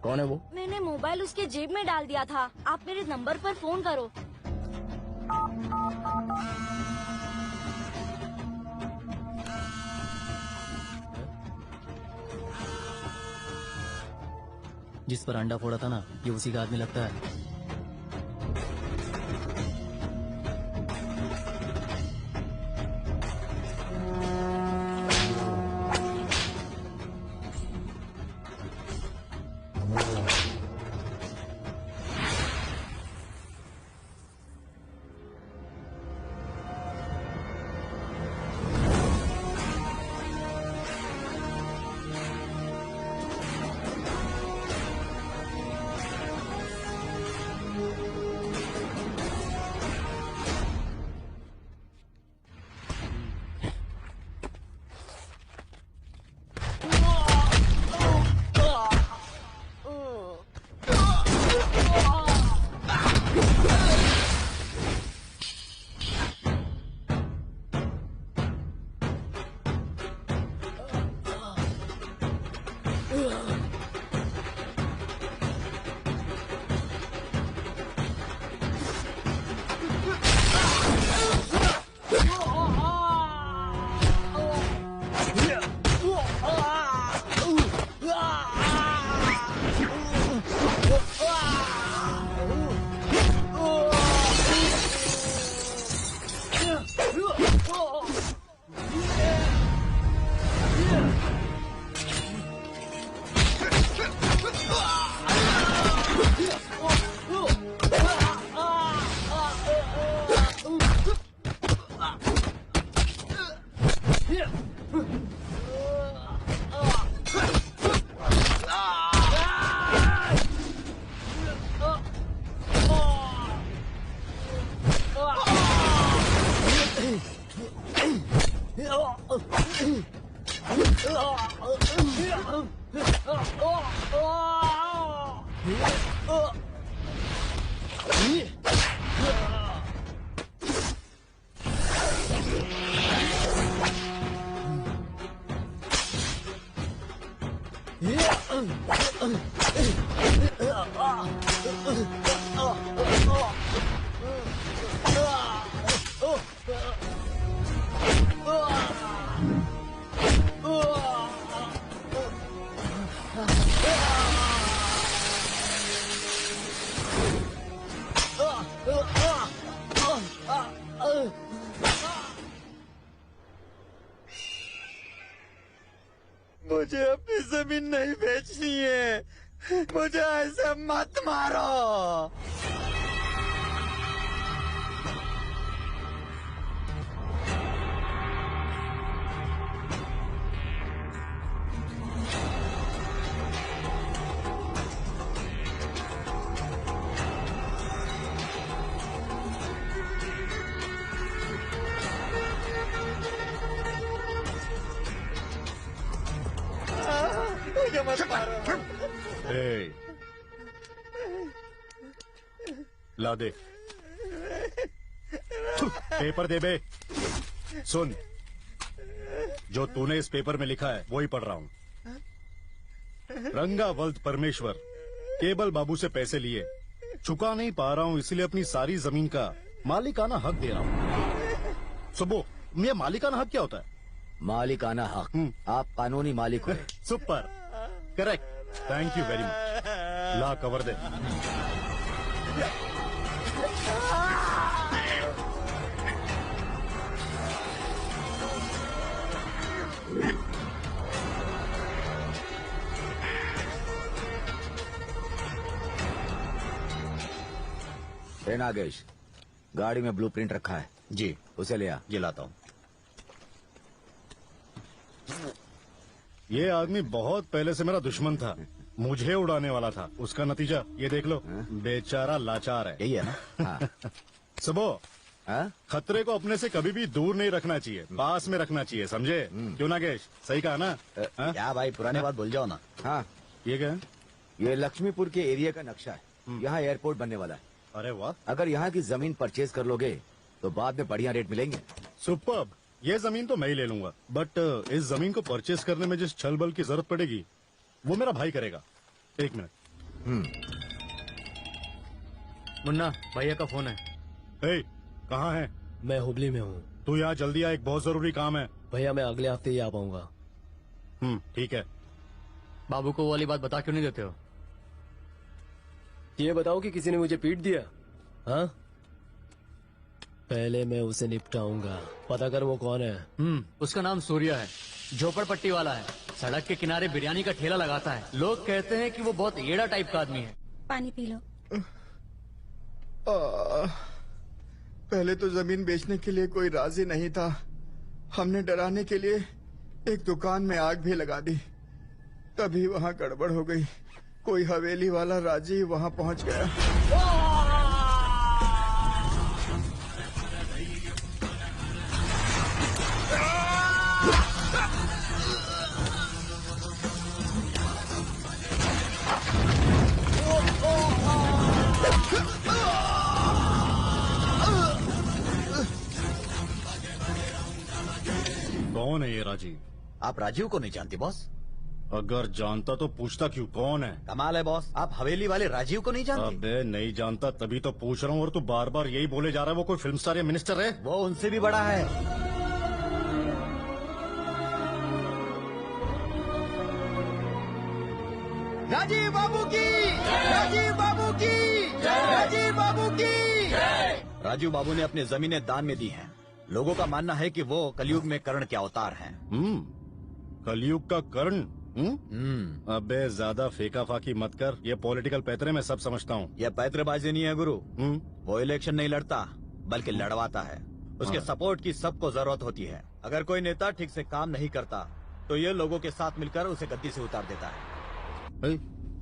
कौन है वो? मैंने मोबाइल उसके जेब में डाल दिया था। आप मेरे नंबर पर फोन करो। जिस पर अंडा फोड़ा था ना, ये उसी का आदमी लगता है। मुझे अपनी जमीन नहीं बेचनी है। मुझे ऐसे मत मारो। ला दे पेपर दे बे। सुन, जो तूने इस पेपर में लिखा है वही पढ़ रहा हूँ। रंगावल्द परमेश्वर केबल बाबू से पैसे लिए, चुका नहीं पा रहा हूँ, इसलिए अपनी सारी जमीन का मालिकाना हक दे रहा हूँ। सुबो, ये मालिकाना हक क्या होता है? मालिकाना हक, आप कानूनी मालिक हो। Super, correct, thank you very much. ला कवर दे। नागेश, गाड़ी में ब्लूप्रिंट रखा है। जी, उसे ले आ। ये लाता हूँ। ये आदमी बहुत पहले से मेरा दुश्मन था, मुझे उड़ाने वाला था। उसका नतीजा ये देख लो। बेचारा लाचार है। यही है ना? हाँ। सुबह, खतरे को अपने से कभी भी दूर नहीं रखना चाहिए, पास में रखना चाहिए, समझे? क्यों नागेश, सही कहा ना? क्या भाई, पुराने बात भूल जाओ ना। हाँ, ये क्या है? ये लक्ष्मीपुर के एरिया का नक्शा है। यहाँ एयरपोर्ट बनने वाला है। अरे वाह! अगर यहाँ की जमीन परचेज कर लोगे तो बाद में बढ़िया रेट मिलेंगे। सुपर्ब! ये जमीन तो मैं ही ले लूंगा, बट इस जमीन को परचेज करने में जिस छल बल की जरूरत पड़ेगी वो मेरा भाई करेगा। एक मिनट। मुन्ना भैया का फोन है। ए, कहाँ है? मैं हुबली में हूँ तू यहाँ जल्दी आ, एक बहुत जरूरी काम है। भैया। मैं अगले हफ्ते ही आ पाऊंगा। ठीक है। बाबू को वो वाली बात बता क्यों नहीं देते हो? ये बताओ कि किसी ने मुझे पीट दिया? हाँ, पहले मैं उसे निपटाऊंगा। पता कर वो कौन है। उसका नाम सूर्या है, झोपड़पट्टी वाला है, सड़क के किनारे बिरयानी का ठेला लगाता है। लोग कहते हैं कि वो बहुत येड़ा टाइप का आदमी है। पानी पी लो। पहले तो जमीन बेचने के लिए कोई राजी नहीं था। हमने डराने के लिए एक दुकान में आग भी लगा दी। तभी वहाँ गड़बड़ हो गई। कोई हवेली वाला राजी वहाँ पहुँच गया। कौन है ये राजीव? आप राजीव को नहीं जानते बॉस? अगर जानता तो पूछता क्यों, कौन है? कमाल है बॉस, आप हवेली वाले राजीव को नहीं जानते? अबे नहीं जानता तभी तो पूछ रहा हूँ, और तू बार बार यही बोले जा रहा है। वो कोई फिल्म स्टार या मिनिस्टर है? वो उनसे भी बड़ा है। राजीव बाबू की, राजीव बाबू की, राजीव बाबू की। राजीव बाबू ने अपनी जमीनें दान में दी हैं। लोगों का मानना है कि वो कलयुग में कर्ण के अवतार हैं। कलयुग का कर्ण? अबे ज्यादा फेंका फाकी मत कर, ये पॉलिटिकल पैतरे मैं सब समझता हूँ। यह पैतरेबाजी नहीं है गुरु। वो इलेक्शन नहीं लड़ता बल्कि लड़वाता है। उसके सपोर्ट की सबको जरूरत होती है। अगर कोई नेता ठीक से काम नहीं करता तो ये लोगों के साथ मिलकर उसे गद्दी से उतार देता है।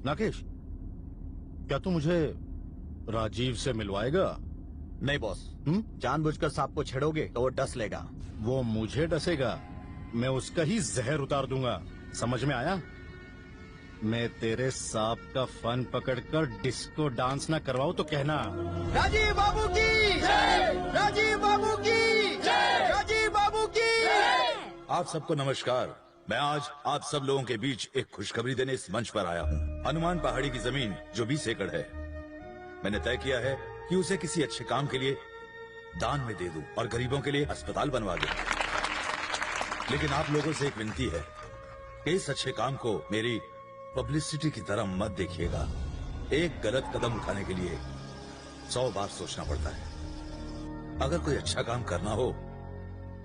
नागेश, क्या तू मुझे राजीव से मिलवाएगा? नहीं बॉस, जानबूझकर सांप को छेड़ोगे तो वो डस लेगा। वो मुझे डसेगा, मैं उसका ही जहर उतार दूंगा। समझ में आया? मैं तेरे सांप का फन पकड़कर डिस्को डांस ना करवाऊं तो कहना। राजीव बाबू की जय, राजीव बाबू की जय, राजीव बाबू की जय। आप सबको नमस्कार। मैं आज आप सब लोगों के बीच एक खुशखबरी देने इस मंच पर आया हूँ। हनुमान पहाड़ी की जमीन जो 20 एकड़ है, मैंने तय किया है कि उसे किसी अच्छे काम के लिए दान में दे दूं और गरीबों के लिए अस्पताल बनवा दूं। लेकिन आप लोगों से एक विनती है कि इस अच्छे काम को मेरी पब्लिसिटी की तरह मत देखिएगा। एक गलत कदम उठाने के लिए 100 बार सोचना पड़ता है। अगर कोई अच्छा काम करना हो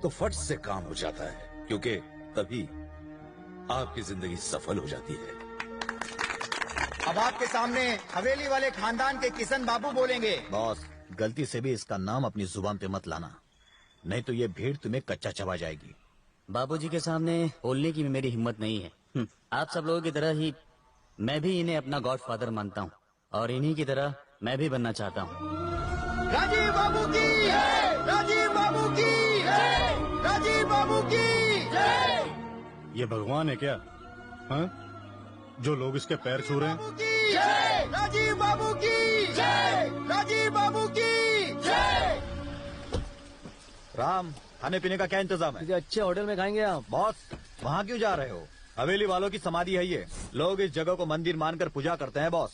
तो फट से काम हो जाता है, क्योंकि तभी आपकी जिंदगी सफल हो जाती है। अब आपके सामने हवेली वाले खानदान के किशन बाबू बोलेंगे। बॉस, गलती से भी इसका नाम अपनी जुबान पे मत लाना, नहीं तो ये भीड़ तुम्हें कच्चा चबा जाएगी। बाबूजी के सामने बोलने की भी मेरी हिम्मत नहीं है। आप सब लोगों की तरह ही मैं भी इन्हें अपना गॉडफादर मानता हूँ और इन्हीं की तरह मैं भी बनना चाहता हूँ। राजीव बाबू की जय, राजीव बाबू की जय, राजीव बाबू की जय। ये भगवान है क्या? हाँ, जो लोग इसके पैर छू रहे हैं? जय, राजीव बाबू की जय, राजीव बाबू की जय। राम, खाने पीने का क्या इंतजाम है? किसी अच्छे होटल में खाएंगे आप? बॉस, वहाँ क्यों जा रहे हो? हवेली वालों की समाधि है ये। लोग इस जगह को मंदिर मानकर पूजा करते हैं बॉस।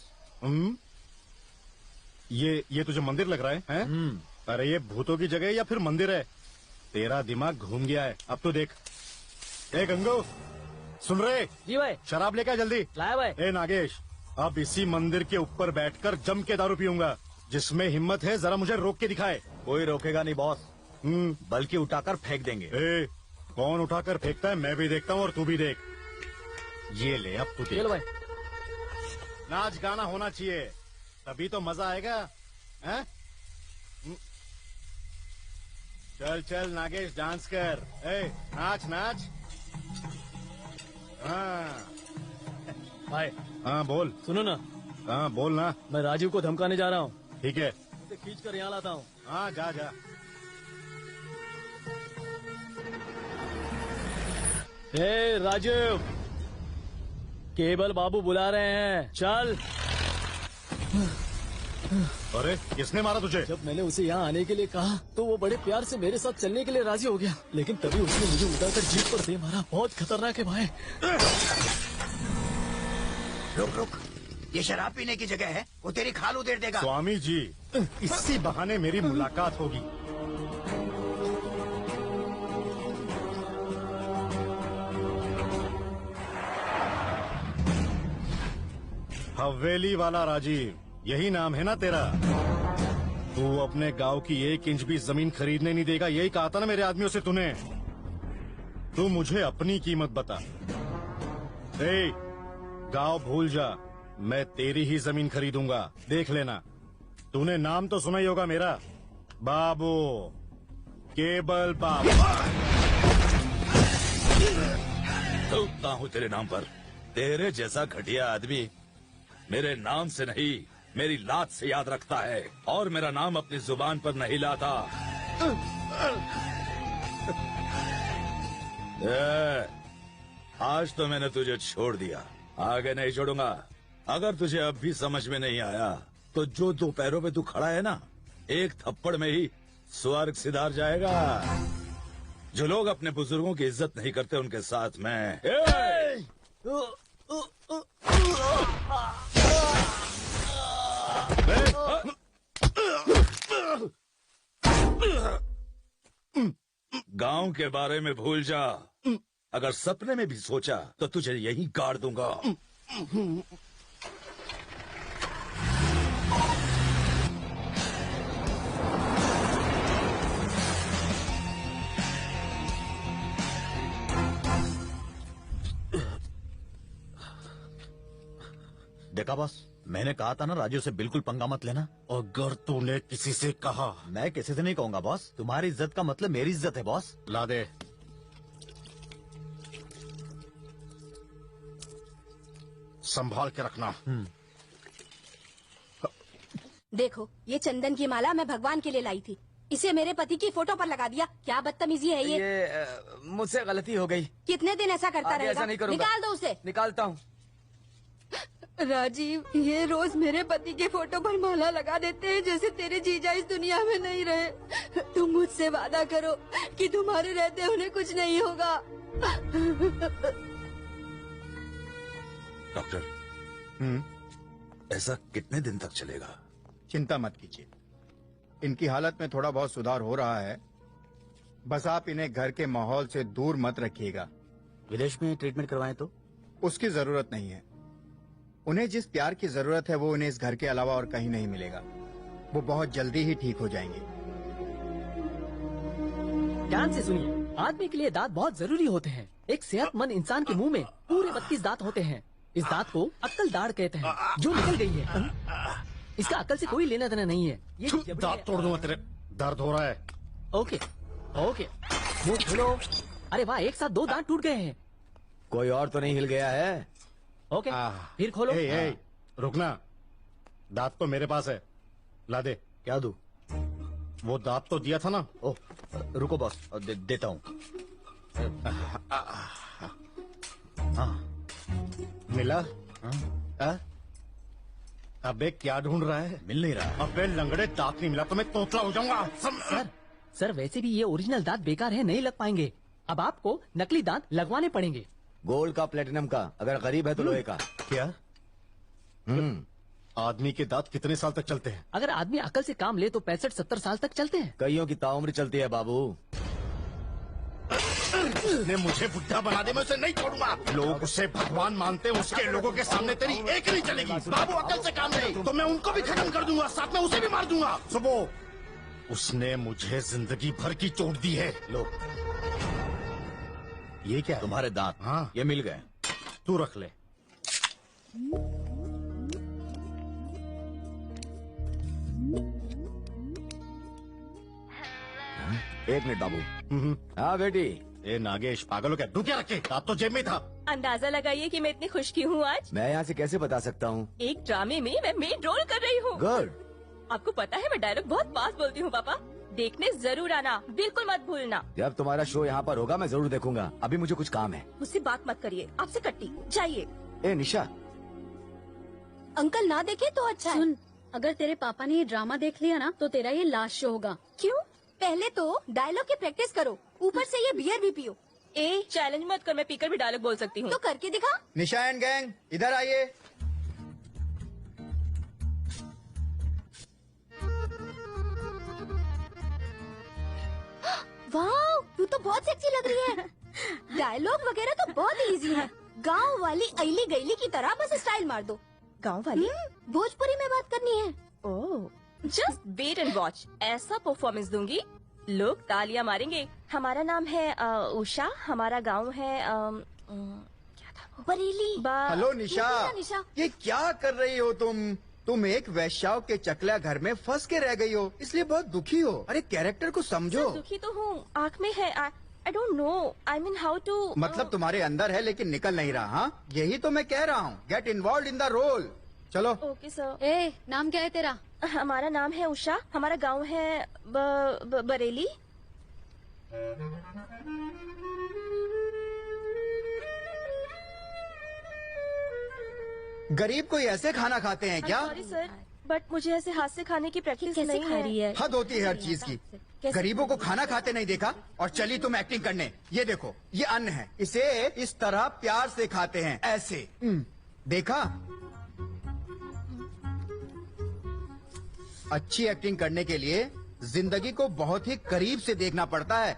ये तुझे मंदिर लग रहा है? अरे ये भूतों की जगह है या फिर मंदिर है? तेरा दिमाग घूम गया है। अब तो देख। ए गंगू, सुन रहे? जी भाई। शराब लेकर जल्दी लाया भाई। ए नागेश, अब इसी मंदिर के ऊपर बैठकर जम के दारू पीऊंगा। जिसमें हिम्मत है जरा मुझे रोक के दिखाए। कोई रोकेगा नहीं बॉस, बल्कि उठाकर फेंक देंगे। ए, कौन उठाकर फेंकता है मैं भी देखता हूँ और तू भी देख। ये ले, अब तू देख। भाई। नाच गाना होना चाहिए, तभी तो मजा आएगा। हैं? चल चल नागेश, डांस कर। ए, नाच नाच। हाँ भाई हाँ बोल। सुनो ना, हाँ बोल ना। मैं राजीव को धमकाने जा रहा हूँ। ठीक है। इसे खींच कर यहाँ लाता हूँ। हाँ जा जा। हे राजीव, केबल बाबू बुला रहे हैं, चल। अरे किसने मारा तुझे? जब मैंने उसे यहाँ आने के लिए कहा तो वो बड़े प्यार से मेरे साथ चलने के लिए राजी हो गया, लेकिन तभी उसने मुझे उठाकर जीप पर दे मारा। बहुत खतरनाक है भाई। रुक रुक, ये शराब पीने की जगह है, वो तेरी खाल उधेड़ देगा। स्वामी जी, इसी बहाने मेरी मुलाकात होगी। हवेली वाला राजीव, यही नाम है ना तेरा? तू अपने गांव की 1 इंच भी जमीन खरीदने नहीं देगा, यही कहा था ना मेरे आदमियों से तूने। तू मुझे अपनी कीमत बता। ए, गांव भूल जा, मैं तेरी ही जमीन खरीदूंगा, देख लेना। तूने नाम तो सुना ही होगा मेरा, बाबू, केबल बाबू। थूकता हूँ तेरे नाम पर। तेरे जैसा घटिया आदमी मेरे नाम से नहीं, मेरी लात से याद रखता है, और मेरा नाम अपनी जुबान पर नहीं लाता। आज तो मैंने तुझे छोड़ दिया, आगे नहीं छोड़ूंगा। अगर तुझे अब भी समझ में नहीं आया तो जो 2 पैरों पे तू खड़ा है ना, एक थप्पड़ में ही स्वर्ग सिधार जाएगा। जो लोग अपने बुजुर्गों की इज्जत नहीं करते उनके साथ मैं गांव के बारे में भूल जा। अगर सपने में भी सोचा तो तुझे यहीं गाड़ दूंगा। देखा बॉस, मैंने कहा था ना राजू से बिल्कुल पंगा मत लेना। अगर तूने किसी से कहा। मैं किसी से नहीं कहूंगा बॉस, तुम्हारी इज्जत का मतलब मेरी इज्जत है बॉस। ला दे। संभाल के रखना। देखो, ये चंदन की माला मैं भगवान के लिए लाई थी, इसे मेरे पति की फोटो पर लगा दिया। क्या बदतमीजी है ये मुझसे गलती हो गई। कितने दिन ऐसा करता आगे रहेगा? ऐसा नहीं करूंगा। निकाल दो उसे। निकालता हूँ। राजीव, ये रोज मेरे पति के फोटो पर माला लगा देते हैं जैसे तेरे जीजा इस दुनिया में नहीं रहे। तुम मुझसे वादा करो कि तुम्हारे रहते उन्हें कुछ नहीं होगा। डॉक्टर, ऐसा कितने दिन तक चलेगा? चिंता मत कीजिए, इनकी हालत में थोड़ा बहुत सुधार हो रहा है। बस आप इन्हें घर के माहौल से दूर मत रखिएगा। विदेश में ट्रीटमेंट करवाएं तो? उसकी जरूरत नहीं है। उन्हें जिस प्यार की जरूरत है वो उन्हें इस घर के अलावा और कहीं नहीं मिलेगा। वो बहुत जल्दी ही ठीक हो जाएंगे। ध्यान से सुनिए, आदमी के लिए दांत बहुत जरूरी होते हैं। एक सेहतमंद इंसान के मुंह में पूरे 32 दांत होते हैं। इस दांत को अक्ल दाढ़ कहते हैं, जो निकल गई है। इसका अक्ल से कोई लेना देना नहीं है। ये दांत तोड़ दूंगा तेरे, दर्द हो रहा है। ओके ओके, मुंह खोलो। अरे वाह, एक साथ 2 दांत टूट गए हैं। कोई और तो नहीं हिल गया है? ओके, फिर खोलो। रुकना, दांत तो मेरे पास है, ला दे। क्या दूं? वो दांत तो दिया था ना। ओह, रुको बॉस, देता हूँ। मिला? अबे क्या ढूंढ रहा है? मिल नहीं रहा। अबे लंगड़े, दांत नहीं मिला तो मैं तोतला हो जाऊंगा। सर वैसे भी ये ओरिजिनल दांत बेकार है, नहीं लग पाएंगे। अब आपको नकली दांत लगवाने पड़ेंगे। गोल्ड का, प्लेटिनम का, अगर गरीब है तो लोहे का। क्या? आदमी के दांत कितने साल तक चलते हैं? अगर आदमी अकल से काम ले तो 65-70 साल तक चलते हैं। कईयों की ताउम्र चलती है बाबू। ने मुझे बुढ़ा बना दे, मैं उसे नहीं छोड़ूंगा। लोग उसे भगवान मानते हैं, उसके लोगों के सामने तेरी एक नहीं चलेगी। बाबू अकल से काम नहीं तो मैं उनको भी खत्म कर दूंगा, साथ में उसे भी मार दूंगा। सुबह उसने मुझे जिंदगी भर की चोट दी है। लो, ये क्या? तुम्हारे दांत। हाँ, ये मिल गए। तू रख ले। एक मिनट बाबू। हाँ बेटी। ए नागेश, पागल हो क्या? तू क्या रखे? दांत तो जेब में था। अंदाजा लगाइए कि मैं इतनी खुश क्यों हूँ आज। मैं यहाँ से कैसे बता सकता हूँ? एक ड्रामे में मैं मेन रोल कर रही हूँ। गुड। आपको पता है मैं डायलॉग बहुत पास बोलती हूँ पापा। देखने जरूर आना, बिल्कुल मत भूलना। जब तुम्हारा शो यहाँ पर होगा मैं जरूर देखूंगा। अभी मुझे कुछ काम है। मुझसे बात मत करिए, आपसे कट्टी। जाइए। ए निशा, अंकल ना देखे तो अच्छा है। सुन, अगर तेरे पापा ने ये ड्रामा देख लिया ना तो तेरा ये लास्ट शो होगा। क्यों? पहले तो डायलॉग की प्रैक्टिस करो, ऊपर से ये बियर भी पियो। ए चैलेंज मत कर, मैं पीकर भी डायलॉग बोल सकती हूँ। तो करके दिखा। निशा एंड गैंग इधर आइए। वाह, तू तो बहुत सेक्सी लग रही है। डायलॉग वगैरह तो बहुत इजी है। गांव वाली अली गैली की तरह बस स्टाइल मार दो। गाँव वाली? भोजपुरी में बात करनी है। ओह, जस्ट वेट एंड वॉच। ऐसा परफॉर्मेंस दूंगी लोग तालियां मारेंगे। हमारा नाम है उषा, हमारा गांव है क्या था? बरेली। हेलो निशा, निशा, ये क्या कर रही हो तुम एक वैश्याओं के चकला घर में फंस के रह गई हो, इसलिए बहुत दुखी हो। अरे कैरेक्टर को समझो। दुखी तो हूँ, आँख में है। I don't know, I mean how to. मतलब तुम्हारे अंदर है लेकिन निकल नहीं रहा। हाँ, यही तो मैं कह रहा हूँ, get involve in the role. चलो। Okay sir. ए, नाम क्या है तेरा? हमारा नाम है उषा, हमारा गांव है बरेली। गरीब कोई ऐसे खाना खाते हैं क्या? सॉरी सर, बट मुझे ऐसे हाथ से खाने की प्रैक्टिस नहीं खा रही है? हद होती है हर चीज की। गरीबों को खाना खाते नहीं देखा और चली तुम एक्टिंग करने। ये देखो, ये अन्न है, इसे इस तरह प्यार से खाते हैं, ऐसे। देखा? अच्छी एक्टिंग करने के लिए जिंदगी को बहुत ही करीब से देखना पड़ता है।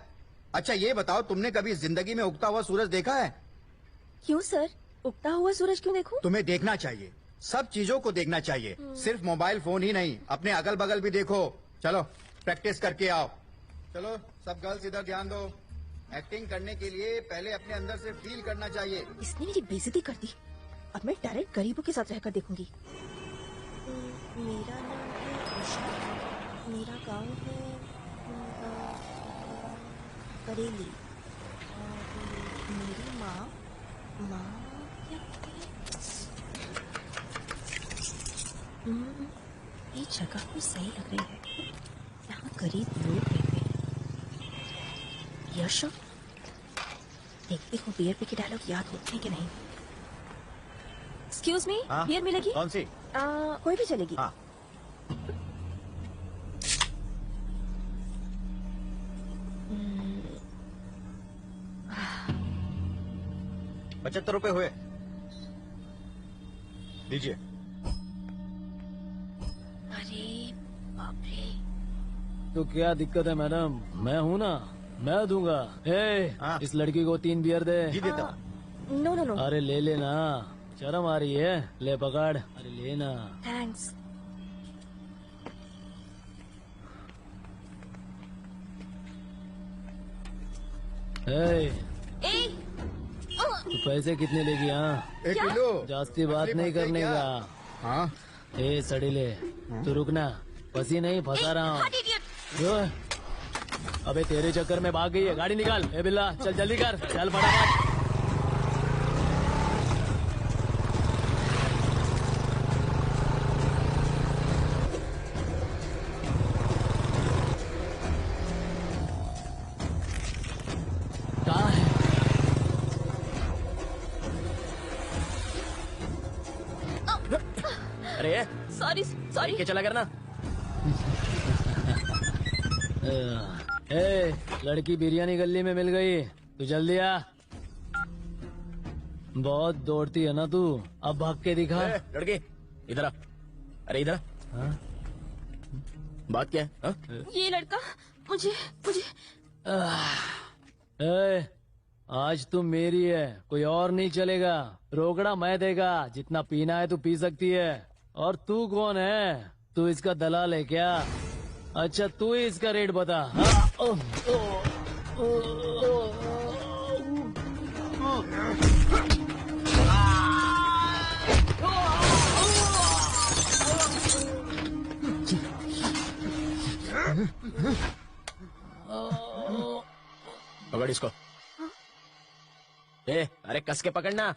अच्छा ये बताओ, तुमने कभी जिंदगी में उगता हुआ सूरज देखा है? क्यों सर, उगता हुआ सूरज क्यों देखूं? तुम्हें देखना चाहिए, सब चीजों को देखना चाहिए, सिर्फ मोबाइल फोन ही नहीं, अपने अगल बगल भी देखो। चलो प्रैक्टिस करके आओ। चलो सब गर्ल्स इधर ध्यान दो। एक्टिंग करने के लिए पहले अपने अंदर से फील करना चाहिए। इसने मेरी बेइज्जती कर दी। अब मैं डायरेक्ट गरीबों के साथ रहकर देखूंगी। मेरा नाम है उषा, मेरा गांव है बरेली, और मेरी माँ क्या कहती है? ये जगह तो सही लग रही है, यहाँ गरीब लोग रहते हैं। यश, देखती हूँ बीयर के डायलॉग याद होते हैं कि नहीं। एक्सक्यूज मी, बियर मिलेगी? कौन सी? कोई भी चलेगी। हाँ। 75 रुपए हुए, लीजिए। अरे बाप रे। तो क्या दिक्कत है मैडम, मैं हूँ ना, मैं दूंगा। इस लड़की को 3 बियर दे। जी देता हूँ। No no no. अरे ले लेना, शर्म आ रही है, ले पकड़। अरे लेना। थैंक्स। तू पैसे कितने लेगी? हाँ 1 किलो। जास्ती बात नहीं करने का। हाँ सड़ीले, तू रुकना, फंसी नहीं, फंसा रहा हूँ। अबे तेरे चक्कर में भाग गई है, गाड़ी निकाल। ए बिल्ला, चल जल्दी कर, चल फटाफट। अरे सॉरी सॉरी। के चला करना। लड़की बिरयानी गली में मिल गई, तू जल्दी आ। बहुत दौड़ती है ना तू, अब भाग के दिखा। लड़के इधर आ। अरे इधर आ। बात क्या है? ये लड़का मुझे आज तुम मेरी है, कोई और नहीं चलेगा। रोकड़ा मैं देगा, जितना पीना है तू पी सकती है। और तू कौन है? तू इसका दलाल है क्या? अच्छा तू ही इसका रेट बता। पकड़ इसको। अरे कस के पकड़ना।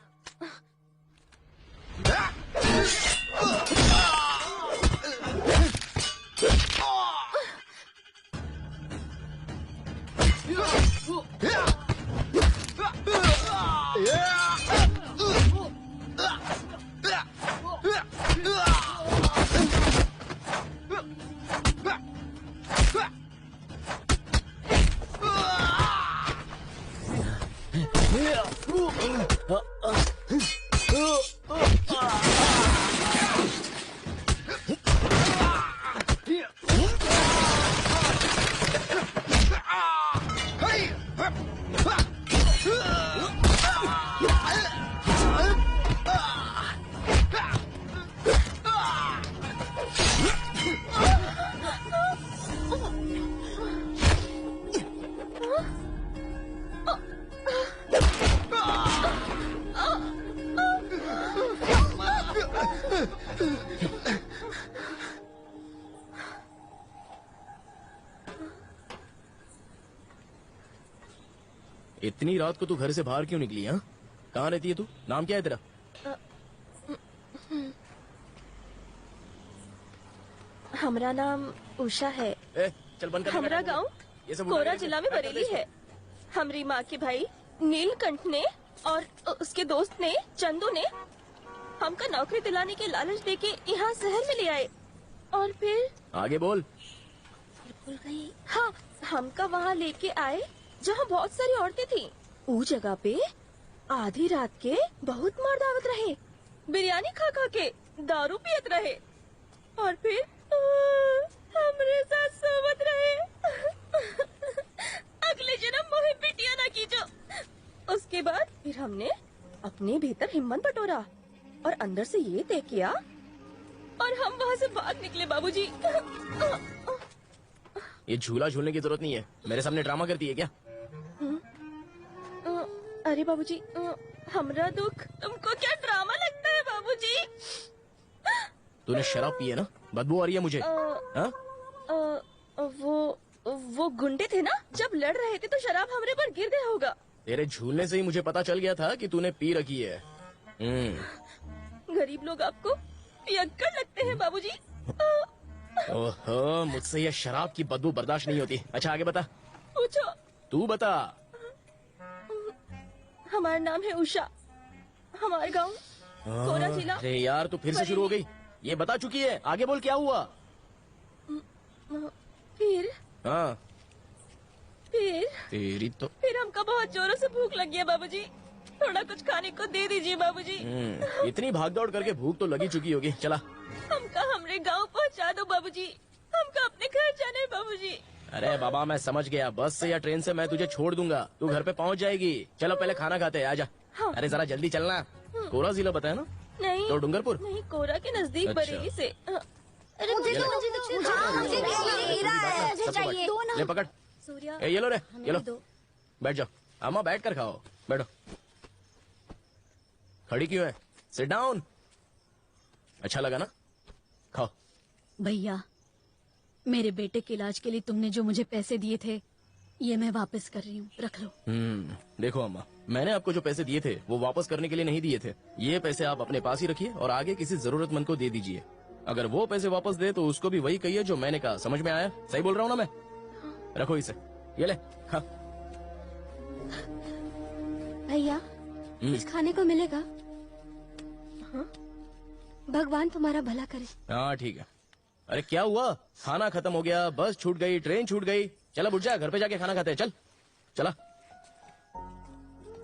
इतनी रात को तू घर से बाहर क्यों निकली? हाँ, कहाँ रहती है तू? नाम क्या है तेरा? हमारा नाम उषा है। चल बंद कर। हमारा गांव कोरा जिला में बरेली है। हमारी माँ के भाई नीलकंठ ने और उसके दोस्त ने चंदू ने हमका नौकरी दिलाने के लालच देके यहाँ शहर में ले आए और फिर आगे बोल। भूल गई। हाँ, हमका वहाँ लेके आए जहाँ बहुत सारी औरतें थी। उस जगह पे आधी रात के बहुत मार दावत रहे, बिरयानी खा खा के दारू पियत रहे और फिर हमरे साथ सोवत रहे। अगले जन्म मोहे पिटिया ना कीजो। उसके बाद फिर हमने अपने भीतर हिम्मत बटोरा और अंदर से ये तय किया और हम वहाँ से भाग निकले बाबूजी। ये झूला झूलने की जरूरत नहीं है, मेरे सामने ड्रामा करती है क्या? अरे बाबूजी, हमरा दुख तुमको क्या ड्रामा लगता है बाबूजी? तूने शराब पी है ना, बदबू आ रही है मुझे। हाँ? वो गुंडे थे ना, जब लड़ रहे थे तो शराब हमरे पर गिर गया होगा। तेरे झूलने से ही मुझे पता चल गया था कि तूने पी रखी है। गरीब लोग आपको पियक्कड़ लगते हैं बाबूजी। ओहो, मुझसे ये शराब की बदबू बर्दाश्त नहीं होती। अच्छा आगे बता। पूछो। तू बता। हमारा नाम है उषा, हमारा गांव कोरा जिला। अरे यार तू फिर से शुरू हो गई, ये बता चुकी है, आगे बोल क्या हुआ? फिर हाँ तेरी तो फिर हमका बहुत जोरों से भूख लगी है बाबूजी, थोड़ा कुछ खाने को दे दीजिए बाबूजी। इतनी भागदौड़ करके भूख तो लगी चुकी होगी। चला हमका हमरे गांव पहुंचा दो बाबूजी, हमका अपने घर जाना है बाबूजी। अरे बाबा मैं समझ गया, बस से या ट्रेन से मैं तुझे छोड़ दूंगा, तू घर पे पहुंच जाएगी। चलो पहले खाना खाते हैं, आजा। हाँ। अरे जरा जल्दी चलना। कोरा जिला बताया ना? नहीं तो डूंगरपुर? नहीं, कोरा के नजदीक अच्छा। बरेली से। ले पकड़। ये लो रे, ये लो, बैठ जाओ। अम्मा बैठ कर खाओ, बैठो। खड़ी क्यों है? Sit down. अच्छा लगा ना? खाओ। भैया, मेरे बेटे के इलाज के लिए तुमने जो मुझे पैसे दिए थे, ये मैं वापस कर रही हूँ, रख लो। देखो अम्मा, मैंने आपको जो पैसे दिए थे वो वापस करने के लिए नहीं दिए थे। ये पैसे आप अपने पास ही रखिए और आगे किसी जरूरतमंद को दे दीजिए। अगर वो पैसे वापस दे तो उसको भी वही कहिए जो मैंने कहा। समझ में आया? सही बोल रहा हूँ ना मैं? रखो इसे, ये ले। हाँ। भैया, कुछ खाने को मिलेगा? हाँ? भगवान तुम्हारा भला करे। हाँ ठीक है। अरे क्या हुआ? खाना खत्म हो गया, बस छूट गई, ट्रेन छूट गई। चला बुढ़ जा, घर पे जाके खाना खाते हैं। चल चला।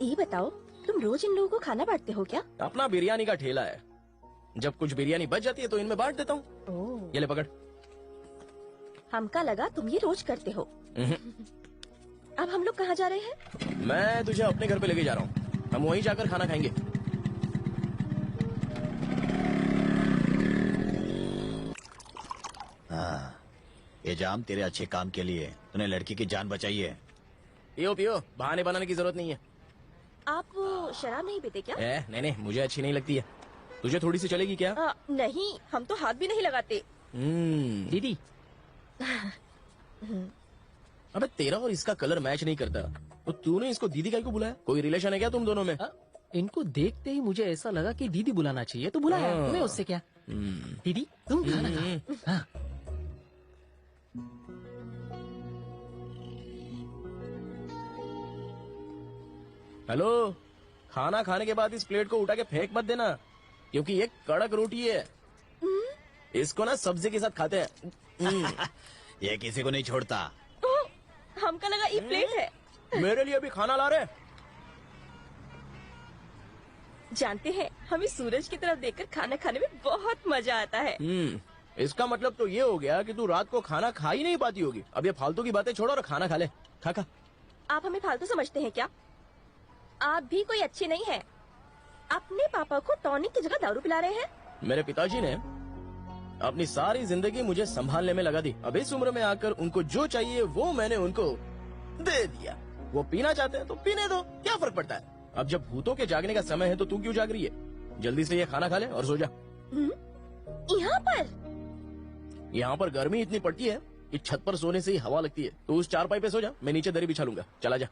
ये बताओ, तुम रोज इन लोगों को खाना बांटते हो क्या? अपना बिरयानी का ठेला है, जब कुछ बिरयानी बच जाती है तो इनमें बांट देता हूँ। ये ले पकड़। हमका लगा तुम ये रोज करते हो। अब हम लोग कहाँ जा रहे हैं? मैं तुझे अपने घर पे लेके जा रहा हूँ, हम वहीं जाकर खाना खाएंगे। हाँ, ये जाम तेरे अच्छे काम के लिए, तूने लड़की की जान बचाई है। पियो पियो, बहाने बनाने की जरूरत नहीं है। आप वो शराब नहीं पीते क्या? नहीं, मुझे अच्छी नहीं लगती है। तुझे थोड़ी सी चलेगी क्या? नहीं, हम तो हाथ भी नहीं लगाते। दीदी। अबे तेरा और इसका कलर मैच नहीं करता, तो तूने इसको दीदी काहे को बुलाया? कोई रिलेशन है क्या तुम दोनों में? इनको देखते ही मुझे ऐसा लगा कि दीदी बुलाना चाहिए तो बुलाया। तुम्हें उससे क्या? दीदी तुम खाना खाओ। हाँ। हेलो, खाना खाने के बाद इस प्लेट को उठा के फेंक मत देना, क्योंकि ये कड़क रोटी है। इसको ना सब्जी के साथ खाते हैं। ये किसी को नहीं छोड़ता। हमका लगा ये प्लेट है। मेरे लिए भी खाना ला रहे। जानते हैं, हमें सूरज की तरफ देखकर खाना खाने में बहुत मजा आता है। इसका मतलब तो ये हो गया कि तू रात को खाना खा ही नहीं पाती होगी। अब ये फालतू की बातें छोड़ो और खाना खा ले। खा। आप हमें फालतू समझते हैं क्या? आप भी कोई अच्छे नहीं हैं। अपने पापा को टॉनिक की जगह दारू पिला रहे हैं। मेरे पिताजी ने अपनी सारी जिंदगी मुझे संभालने में लगा दी। अब इस उम्र में आकर उनको जो चाहिए वो मैंने उनको दे दिया। वो पीना चाहते हैं तो पीने दो, क्या फर्क पड़ता है? अब जब भूतों के जागने का समय है तो तू क्यों जाग रही है? जल्दी से ये खाना खा ले और सो जा। यहाँ पर गर्मी इतनी पड़ती है कि छत पर सोने से ही हवा लगती है। तो उस चारपाई पे सो जा, मैं नीचे दरी बिछा लूंगा। चला जा।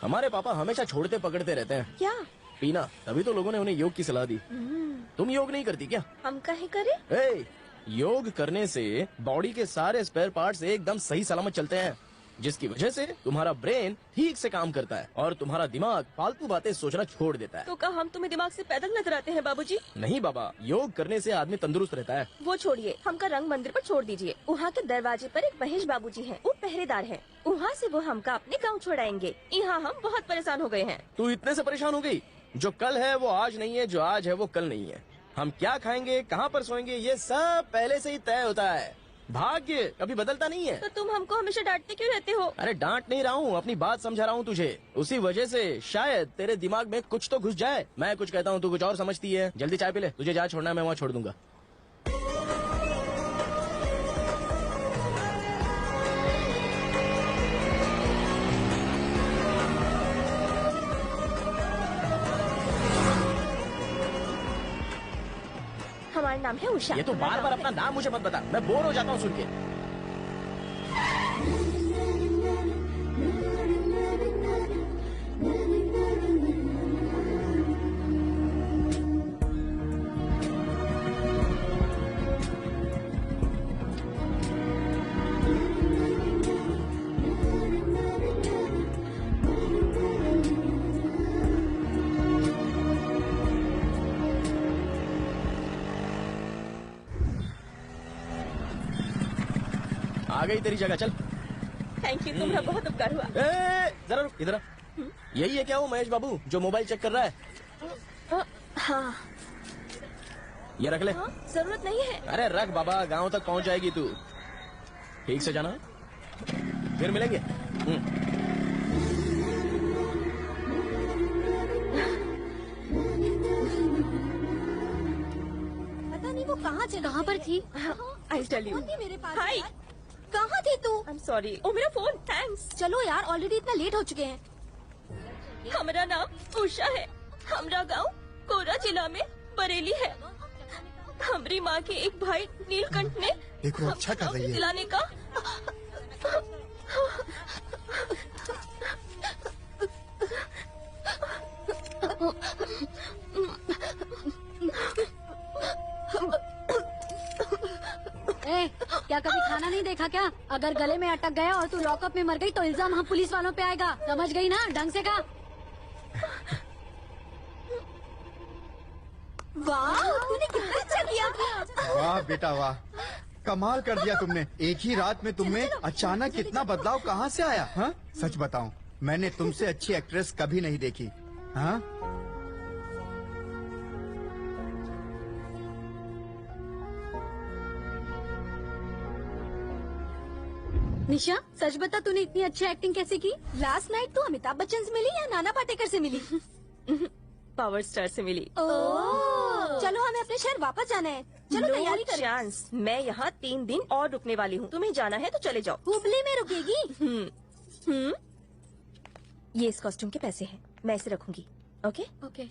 हमारे पापा हमेशा छोड़ते पकड़ते रहते हैं। क्या? पीना, तभी तो लोगों ने उन्हें योग की सलाह दी। तुम योग नहीं करती क्या? हम काहे करे? ए, योग करने से बॉडी के सारे स्पेयर पार्ट्स एकदम सही सलामत चलते हैं, जिसकी वजह से तुम्हारा ब्रेन ठीक से काम करता है और तुम्हारा दिमाग फालतू बातें सोचना छोड़ देता है। तो क्या हम तुम्हें दिमाग से पैदल नजर आते हैं बाबूजी? नहीं बाबा, योग करने से आदमी तंदुरुस्त रहता है। वो छोड़िए, हमका रंग मंदिर पर छोड़ दीजिए। वहाँ के दरवाजे पर एक महेश बाबूजी हैं, वो पहरेदार हैं। वहाँ से वो हमका अपने गांव छोड़ाएंगे। यहाँ हम बहुत परेशान हो गए हैं। तू इतने से परेशान हो गई? जो कल है वो आज नहीं है, जो आज है वो कल नहीं है। हम क्या खाएंगे, कहाँ पर सोएंगे, ये सब पहले से ही तय होता है। भाग्य कभी बदलता नहीं है। तो तुम हमको हमेशा डांटते क्यों रहते हो? अरे डांट नहीं रहा हूँ, अपनी बात समझा रहा हूँ तुझे। उसी वजह से शायद तेरे दिमाग में कुछ तो घुस जाए। मैं कुछ कहता हूँ, तू कुछ और समझती है। जल्दी चाय पी ले, तुझे जहाँ छोड़ना है मैं वहाँ छोड़ दूंगा। हमारा नाम है उषा। ये तो बार बार अपना नाम मुझे मत बता, मैं बोर हो जाता हूँ सुन के। आ गई तेरी जगह, चल। थैंक यू, तुम्हारा बहुत उपकार हुआ। जरा रुक, इधर आ। यही है क्या वो महेश बाबू जो मोबाइल चेक कर रहा है? हाँ। ये रख ले। हाँ, जरूरत नहीं है। अरे रख बाबा, गांव तक पहुंच जाएगी तू। ठीक से जाना, फिर मिलेंगे। पता नहीं वो कहाँ पर थी। I'll tell you. मेरे पास हाय। कहाँ थी तू? I'm sorry. ओ मेरा फोन, थैंक्स। चलो यार, ऑलरेडी इतना लेट हो चुके हैं। हमारा नाम उषा है। हमारा गांव कोरा जिला में बरेली है। हमारी माँ के एक भाई नीलकंठ ने देखो अच्छा कर रही है। दिलाने का ए, क्या कभी खाना नहीं देखा क्या? अगर गले में अटक गया और तू लॉकअप में मर गई तो इल्जाम हम पुलिस वालों पे आएगा। समझ गई ना? ढंग से कहा। वाह, तूने कितना अच्छा किया। वाह बेटा वाह, कमाल कर दिया तुमने। एक ही रात में तुमने अचानक इतना बदलाव कहाँ से आया? हाँ सच बताऊं, मैंने तुमसे अच्छी एक्ट्रेस कभी नहीं देखी। हाँ निशा, सच बता, तूने इतनी अच्छी एक्टिंग कैसे की? लास्ट नाइट तू अमिताभ बच्चन से मिली या नाना पाटेकर से मिली? पावर स्टार से मिली। चलो हमें अपने शहर वापस जाना है। चलो तैयारी करें। चांस, मैं यहाँ 3 दिन और रुकने वाली हूँ। तुम्हें जाना है तो चले जाओ। हुबली में रुकेगी? ये इस कॉस्ट्यूम के पैसे हैं, मैं इसे रखूंगी। Okay okay.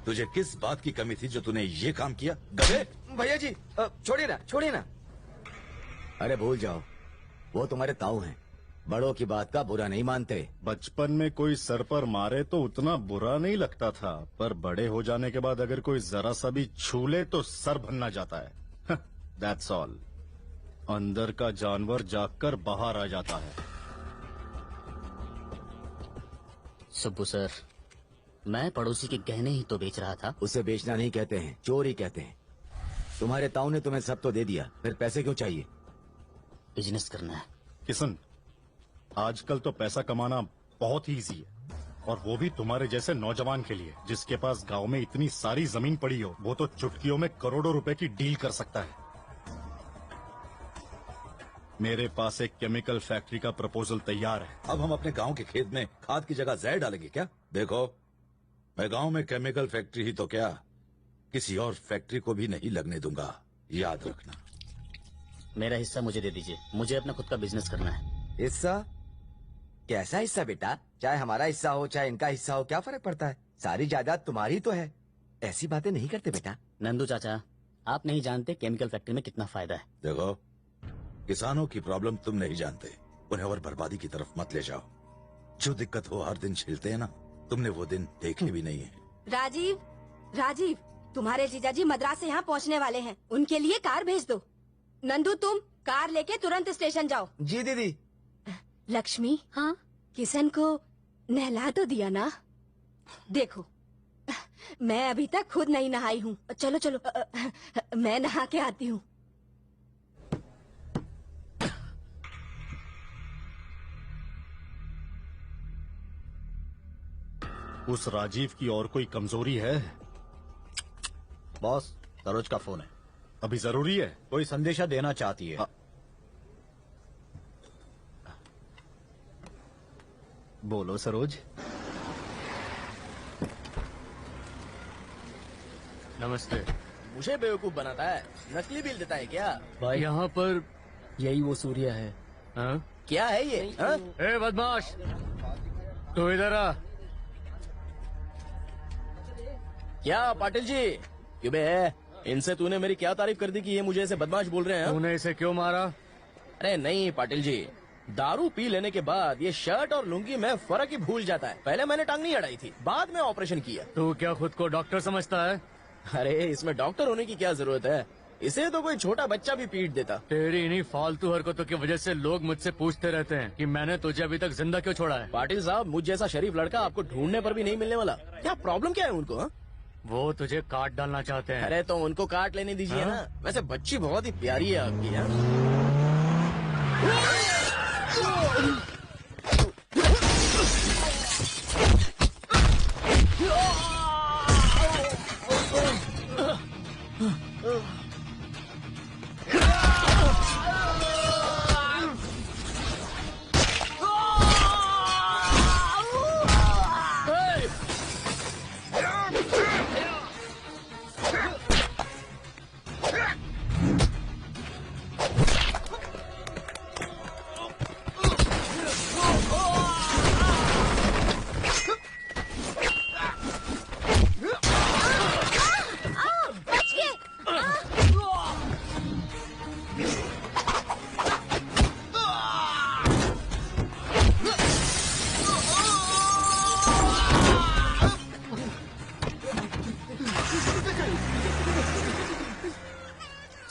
तुझे किस बात की कमी थी जो तूने ये काम किया? गधे! भैया जी छोड़िए ना, छोड़िए ना। अरे भूल जाओ, वो तुम्हारे ताऊ हैं। बड़ों की बात का बुरा नहीं मानते। बचपन में कोई सर पर मारे तो उतना बुरा नहीं लगता था, पर बड़े हो जाने के बाद अगर कोई जरा सा भी छू ले तो सर भन्ना जाता है। That's all. अंदर का जानवर जागकर बाहर आ जाता है। सुब्बू सर, मैं पड़ोसी के गहने ही तो बेच रहा था। उसे बेचना नहीं कहते हैं, चोरी कहते हैं। तुम्हारे ताऊ ने तुम्हें सब तो दे दिया, फिर पैसे क्यों चाहिए? बिजनेस करना है। किशन, आजकल तो पैसा कमाना बहुत ही इजी है, और वो भी तुम्हारे जैसे नौजवान के लिए, जिसके पास गांव में इतनी सारी जमीन पड़ी हो। वो तो चुटकियों में करोड़ों रुपए की डील कर सकता है। मेरे पास एक केमिकल फैक्ट्री का प्रपोजल तैयार है। अब हम अपने गांव के खेत में खाद की जगह जहर डालेंगे क्या? देखो, मैं गांव में केमिकल फैक्ट्री ही तो क्या, किसी और फैक्ट्री को भी नहीं लगने दूंगा, याद रखना। मेरा हिस्सा मुझे दे दीजिए, मुझे अपना खुद का बिजनेस करना है। हिस्सा? कैसा हिस्सा बेटा? चाहे हमारा हिस्सा हो चाहे इनका हिस्सा हो, क्या फर्क पड़ता है? सारी जायदाद तुम्हारी तो है। ऐसी बातें नहीं करते बेटा। नंदू चाचा, आप नहीं जानते केमिकल फैक्ट्री में कितना फायदा है। देखो, किसानों की प्रॉब्लम तुम नहीं जानते, उन्हें और बर्बादी की तरफ मत ले जाओ। जो दिक्कत हो हर दिन झेलते हैं ना, तुमने वो दिन देखे भी नहीं है। राजीव, राजीव, तुम्हारे जीजाजी मद्रास से यहाँ पहुँचने वाले हैं, उनके लिए कार भेज दो। नंदू, तुम कार लेके तुरंत स्टेशन जाओ। जी दीदी। लक्ष्मी, हाँ, किशन को नहला तो दिया ना? देखो, मैं अभी तक खुद नहीं नहाई हूँ। चलो चलो, मैं नहा के आती हूँ। उस राजीव की और कोई कमजोरी है? बॉस, सरोज का फोन है। अभी जरूरी है? कोई संदेशा देना चाहती है। बोलो सरोज। नमस्ते। मुझे बेवकूफ बनाता है, नकली बिल देता है क्या? भाई यहाँ पर यही वो सूर्य है। हाँ? क्या है ये? हाँ? ए बदमाश, तू इधर आ। क्या पाटिल जी? क्यों बे? इनसे तूने मेरी क्या तारीफ कर दी कि ये मुझे ऐसे बदमाश बोल रहे हैं? तूने इसे क्यों मारा? अरे नहीं पाटिल जी, दारू पी लेने के बाद ये शर्ट और लुंगी में फर्क ही भूल जाता है। पहले मैंने टांग नहीं अड़ाई थी, बाद में ऑपरेशन किया। तू क्या खुद को डॉक्टर समझता है? अरे इसमें डॉक्टर होने की क्या जरूरत है? इसे तो कोई छोटा बच्चा भी पीट देता। तेरी इन्हीं फालतू हरकतों की वजह से लोग मुझसे पूछते रहते हैं कि मैंने तुझे अभी तक जिंदा क्यों छोड़ा है। पाटिल साहब, मुझ जैसा शरीफ लड़का आपको ढूंढने पर भी नहीं मिलने वाला। क्या प्रॉब्लम क्या है उनको? हा? वो तुझे काट डालना चाहते हैं। अरे तो उनको काट लेने दीजिए ना। वैसे बच्ची बहुत ही प्यारी है आपकी। हा?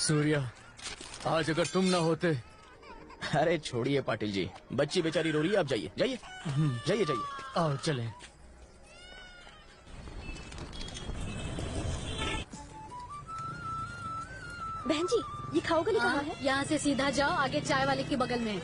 सूर्या, आज अगर तुम न होते। अरे छोड़िए पाटिल जी, बच्ची बेचारी रो रही है। आप जाइए जाइए जाइए जाइए। आओ चले। बहन जी, ये खाओ गली कहाँ है? यहाँ से सीधा जाओ, आगे चाय वाले के बगल में।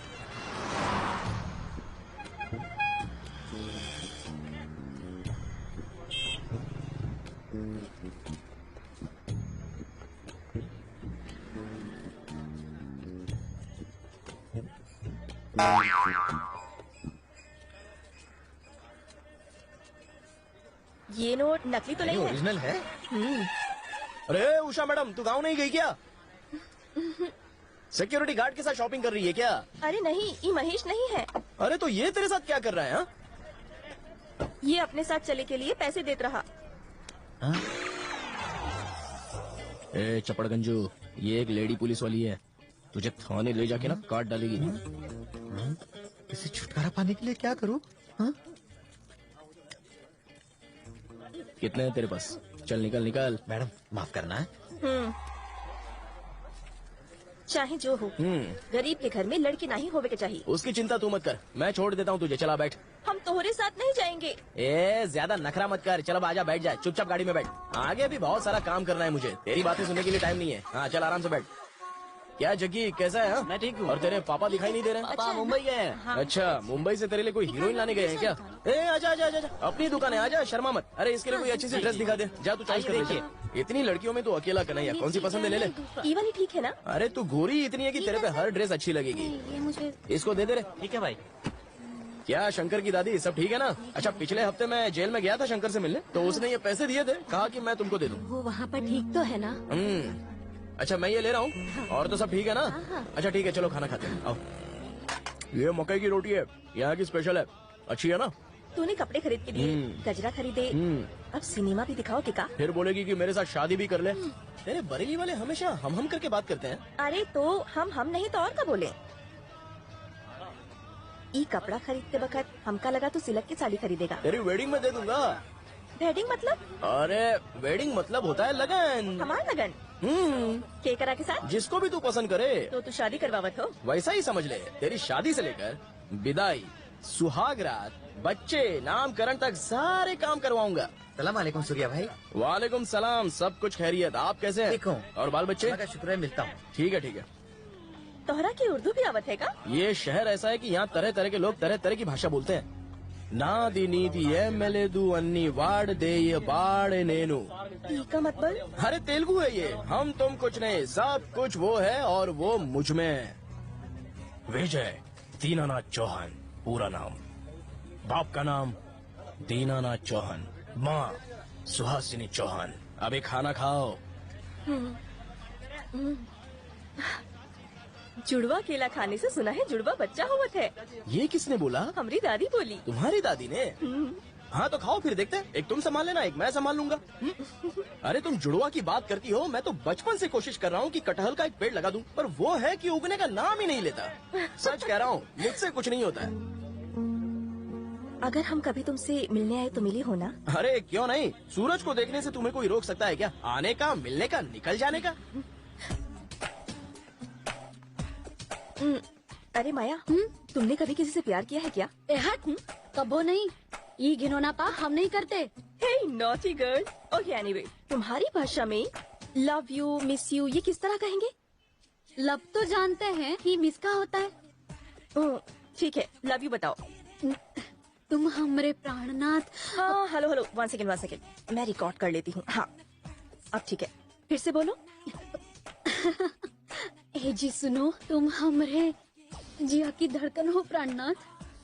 ये नोट नकली तो नहीं है? ओरिजिनल है। अरे उषा मैडम, तू गाँव नहीं गई क्या? सिक्योरिटी गार्ड के साथ शॉपिंग कर रही है क्या? अरे नहीं, ये महेश नहीं है। अरे तो ये तेरे साथ क्या कर रहा है? हा? ये अपने साथ चले के लिए पैसे देता रहा। ए चपड़गंजू, ये एक लेडी पुलिस वाली है, तुझे थाने ले जाके ना काट डालेगी। इसे छुटकारा पाने के लिए क्या करूं? हाँ? कितने हैं तेरे पास? चल निकल निकल। मैडम माफ करना है। चाहे जो हो, गरीब के घर में लड़की नहीं होवे के चाहिए। उसकी चिंता तू मत कर, मैं छोड़ देता हूँ तुझे। चला बैठ। हम तोहरे साथ नहीं जाएंगे। ए ज्यादा नखरा मत कर, चल अब आजा, बैठ जाए चुपचाप गाड़ी में बैठ। आगे भी बहुत सारा काम करना है मुझे, तेरी बातें सुनने के लिए टाइम नहीं है। हाँ चल आराम से बैठ। क्या जग्गी, कैसा है? मैं ठीक हूँ। और तेरे पापा दिखाई नहीं दे रहे? पापा मुंबई गए हैं। हाँ। अच्छा, मुंबई से तेरे लिए कोई हीरोइन लाने गए हैं क्या? ए आजा आजा आजा, अपनी दुकान है, आजा, शर्मा मत। अरे इसके लिए कोई अच्छी सी ड्रेस दिखा दे, जा तू चॉइस कर ले। इतनी लड़कियों में तू अकेला कन्हैया, कौन सी पसंद है ले ले। ये वाली ठीक है ना? अरे तू गोरी इतनी है कि तेरे पे हर ड्रेस अच्छी लगेगी। ये मुझे इसको दे दे रे। ठीक है भाई। क्या शंकर की दादी सब ठीक है ना? अच्छा, पिछले हफ्ते मैं जेल में गया था शंकर से मिलने, तो उसने ये पैसे दिए थे, कहा कि मैं तुमको दे दूं। वो वहाँ पर ठीक तो है ना? अच्छा मैं ये ले रहा हूँ। और तो सब ठीक है ना? अच्छा ठीक है, चलो खाना खाते हैं, आओ। ये मकई की रोटी है, यहाँ की स्पेशल है, अच्छी है ना? तूने कपड़े खरीद के दिए, गजरा खरीदे, अब सिनेमा भी दिखाओगे का? फिर बोलेगी कि मेरे साथ शादी भी कर ले। तेरे बरेली वाले हमेशा हम करके बात करते हैं। अरे तो हम नहीं तो और क्या बोले? ई कपड़ा खरीदते वक्त हमका लगा तो सिलक की साड़ी खरीदेगा। तेरी वेडिंग में दे दूंगा। वेडिंग मतलब? अरे वेडिंग मतलब होता है लगन। हमारा लगन? के करा के साथ? जिसको भी तू पसंद करे। तो तू शादी करवावत हो? वैसा ही समझ ले, तेरी शादी से लेकर विदाई, सुहाग रात, बच्चे, नामकरण तक सारे काम करवाऊंगा। सलाम वालेकुम सूर्या भाई। वालेकुम सलाम, सब कुछ खैरियत, आप कैसे हैं? ठीक हूँ। और बाल बच्चे? का शुक्र है, मिलता हूँ। ठीक है ठीक है। तोहरा की उर्दू भी आवत है का? ये शहर ऐसा है कि यहाँ तरह तरह के लोग तरह तरह की भाषा बोलते हैं। नादी नीति एमएलएदू अन्नी वाड़ दे ये बाड़ नेनु। का मतलब? अरे तेलुगु है ये। हम तुम कुछ नहीं, सब कुछ वो है और वो मुझ में। विजय दीनानाथ चौहान पूरा नाम, बाप का नाम दीनानाथ चौहान, माँ सुहासिनी चौहान। अभी खाना खाओ। जुड़वा केला खाने से सुना है जुड़वा बच्चा होवत है। ये किसने बोला? हमारी दादी बोली। तुम्हारी दादी ने? हाँ तो खाओ फिर देखते हैं, एक तुम संभाल लेना, एक मैं संभाल लूंगा। अरे तुम जुड़वा की बात करती हो, मैं तो बचपन से कोशिश कर रहा हूँ कि कटहल का एक पेड़ लगा दूं, पर वो है कि उगने का नाम ही नहीं लेता। सच कह रहा हूँ, मुझसे कुछ नहीं होता है। अगर हम कभी तुमसे मिलने आए तो मिली हो ना? अरे क्यों नहीं, सूरज को देखने से तुम्हें कोई रोक सकता है क्या? आने का, मिलने का, निकल जाने का। अरे माया, तुमने कभी किसी से प्यार किया है क्या? कबो नहीं, ये घिनौना पा हम नहीं करते। हे नॉटी गर्ल। ओके एनीवे, तुम्हारी भाषा में लव यू, मिस यू ये किस तरह कहेंगे? लव तो जानते हैं, ही मिस का होता है। ठीक है, लव यू बताओ। तुम हमरे प्राणनाथ। हाँ हेलो हेलो, वन सेकेंड, मैं रिकॉर्ड कर लेती हूँ। हाँ अब ठीक है, फिर से बोलो। ए जी सुनो, तुम हमरे जिया की धड़कन हो प्राणनाथ।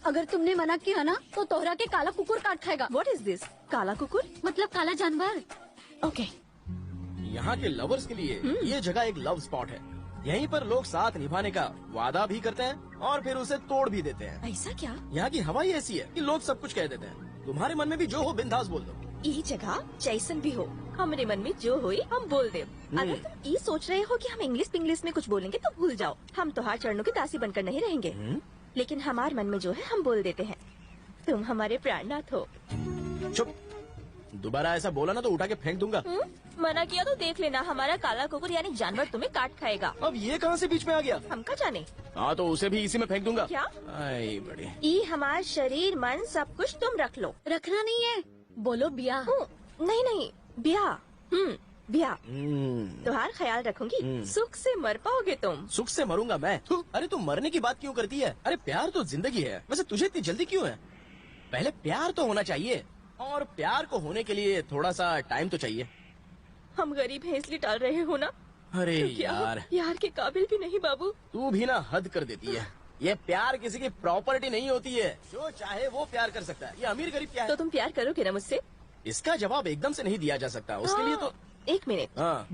अगर तुमने मना किया ना तो तोहरा के काला कुकुर काट खाएगा। What is this? काला कुकुर मतलब काला जानवर। ओके। यहाँ के लवर्स के लिए ये जगह एक लव स्पॉट है। यहीं पर लोग साथ निभाने का वादा भी करते हैं और फिर उसे तोड़ भी देते हैं। ऐसा क्या? यहाँ की हवा ही ऐसी है कि लोग सब कुछ कह देते हैं। तुम्हारे मन में भी जो हो बिंदास बोल दो। ये जगह जैसन भी हो, हमारे मन में जो होई हम बोल दे। अगर तुम ये सोच रहे हो कि हम इंग्लिश में कुछ बोलेंगे तो भूल जाओ। हम तोहार चरणों की दासी बनकर नहीं रहेंगे, लेकिन हमारे मन में जो है हम बोल देते हैं। तुम हमारे प्राणनाथ हो। चुप, दोबारा ऐसा बोला ना तो उठा के फेंक दूंगा। मना किया तो देख लेना, हमारा काला कुकुर यानी जानवर तुम्हें काट खाएगा। अब ये कहाँ से बीच में आ गया? हम का जाने। हाँ तो उसे भी इसी में फेंक दूंगा। क्या? आई बड़ी। ये हमारा शरीर मन सब कुछ तुम रख लो। रखना नहीं है, बोलो ब्याह। नहीं ब्याह। ब्याह। तुम्हारा ख्याल रखूंगी, सुख से मर पाओगे तुम। सुख से मरूंगा मैं? अरे तुम मरने की बात क्यों करती है? अरे प्यार तो जिंदगी है। वैसे तुझे इतनी जल्दी क्यों है? पहले प्यार तो होना चाहिए, और प्यार को होने के लिए थोड़ा सा टाइम तो चाहिए। हम गरीब हैं इसलिए टाल रहे हो ना? अरे यार के काबिल भी नहीं बाबू। तू भी ना हद कर देती है। ये प्यार किसी की प्रॉपर्टी नहीं होती है, जो चाहे वो प्यार कर सकता है। ये अमीर गरीब क्या है? तो तुम प्यार करोगे ना मुझसे? इसका जवाब एकदम से नहीं दिया जा सकता, उसके लिए तो एक मिनट। हाँ।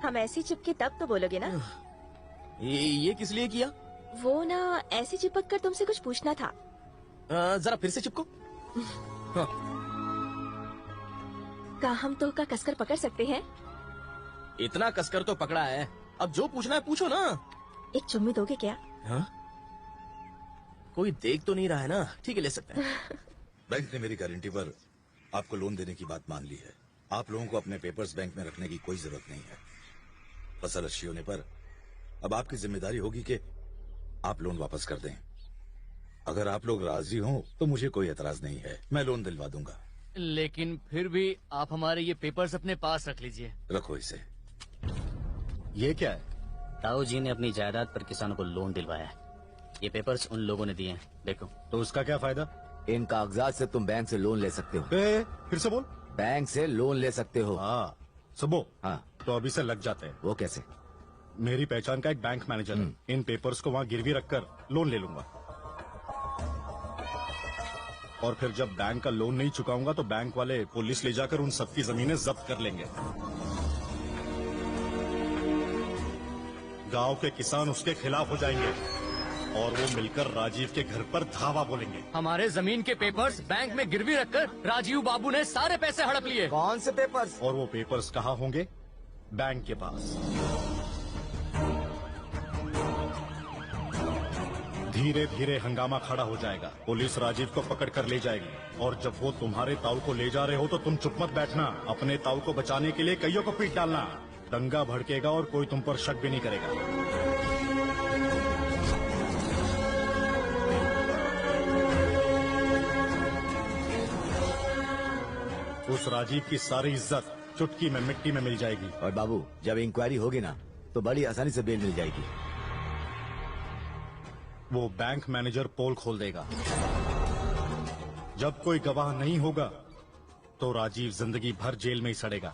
हम ऐसी चिपके तब तो बोलोगे ना? ये किस लिए किया? वो ना ऐसे चिपक कर तुमसे कुछ पूछना था। जरा फिर से चिपको। हाँ। क्या हम तो का कसकर पकड़ सकते हैं? इतना कसकर तो पकड़ा है, अब जो पूछना है पूछो ना। एक चुम्मी दोगे क्या? हाँ? कोई देख तो नहीं रहा है ना? ठीक है, ले सकते हैं। बैंक ने मेरी गारंटी पर आपको लोन देने की बात मान ली है। आप लोगों को अपने पेपर्स बैंक में रखने की कोई जरूरत नहीं है। फसल अच्छी होने पर अब आपकी जिम्मेदारी होगी कि आप लोन वापस कर दें। अगर आप लोग राजी हो तो मुझे कोई एतराज नहीं है, मैं लोन दिलवा दूंगा। लेकिन फिर भी आप हमारे ये पेपर्स अपने पास रख लीजिए। रखो इसे। ये क्या है? ताऊ जी ने अपनी जायदाद पर किसानों को लोन दिलवाया है। ये पेपर्स उन लोगों ने दिए हैं, देखो। तो उसका क्या फायदा? इन कागजात से तुम बैंक से लोन ले सकते हो। फिर से बोल। बैंक से लोन ले सकते हो। हाँ सुबो। हाँ तो अभी से लग जाते हैं। वो कैसे? मेरी पहचान का एक बैंक मैनेजर है। इन पेपर्स को वहाँ गिरवी रखकर लोन ले लूंगा, और फिर जब बैंक का लोन नहीं चुकाऊंगा तो बैंक वाले पुलिस ले जाकर उन सबकी जमीनें जब्त कर लेंगे। गांव के किसान उसके खिलाफ हो जाएंगे और वो मिलकर राजीव के घर पर धावा बोलेंगे। हमारे जमीन के पेपर्स बैंक में गिरवी रखकर राजीव बाबू ने सारे पैसे हड़प लिए। कौन से पेपर्स? और वो पेपर्स कहाँ होंगे? बैंक के पास। धीरे धीरे हंगामा खड़ा हो जाएगा। पुलिस राजीव को पकड़ कर ले जाएगी, और जब वो तुम्हारे ताऊ को ले जा रहे हो तो तुम चुप मत बैठना। अपने ताऊ को बचाने के लिए कईयों को पीट डालना। दंगा भड़केगा और कोई तुम पर शक भी नहीं करेगा। उस राजीव की सारी इज्जत चुटकी में मिट्टी में मिल जाएगी। और बाबू, जब इंक्वायरी होगी ना तो बड़ी आसानी से बेल मिल जाएगी। वो बैंक मैनेजर पोल खोल देगा। जब कोई गवाह नहीं होगा तो राजीव जिंदगी भर जेल में ही सड़ेगा।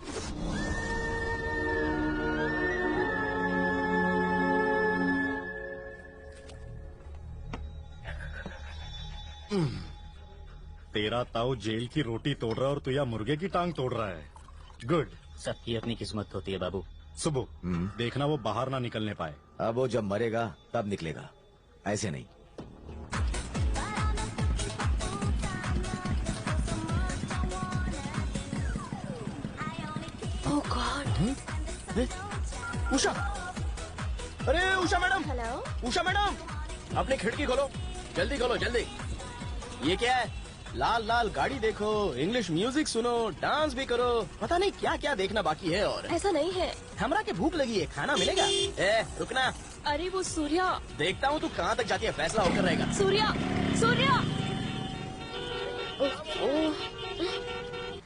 तेरा ताऊ जेल की रोटी तोड़ रहा है और तू या मुर्गे की टांग तोड़ रहा है। गुड। सबकी अपनी किस्मत होती है बाबू। सुबह देखना वो बाहर ना निकलने पाए। अब वो जब मरेगा तब निकलेगा, ऐसे नहीं। ओह गॉड। उषा, अरे Usha madam. Hello Usha madam, अपनी खिड़की खोलो, जल्दी खोलो जल्दी। ये क्या है? लाल लाल गाड़ी देखो, इंग्लिश म्यूजिक सुनो, डांस भी करो, पता नहीं क्या क्या देखना बाकी है। और ऐसा नहीं है। हमरा के भूख लगी है, खाना मिलेगा? ए रुकना। अरे वो सूर्या। देखता हूँ तू कहाँ तक जाती है, फैसला होकर रहेगा। सूर्या, सूर्या।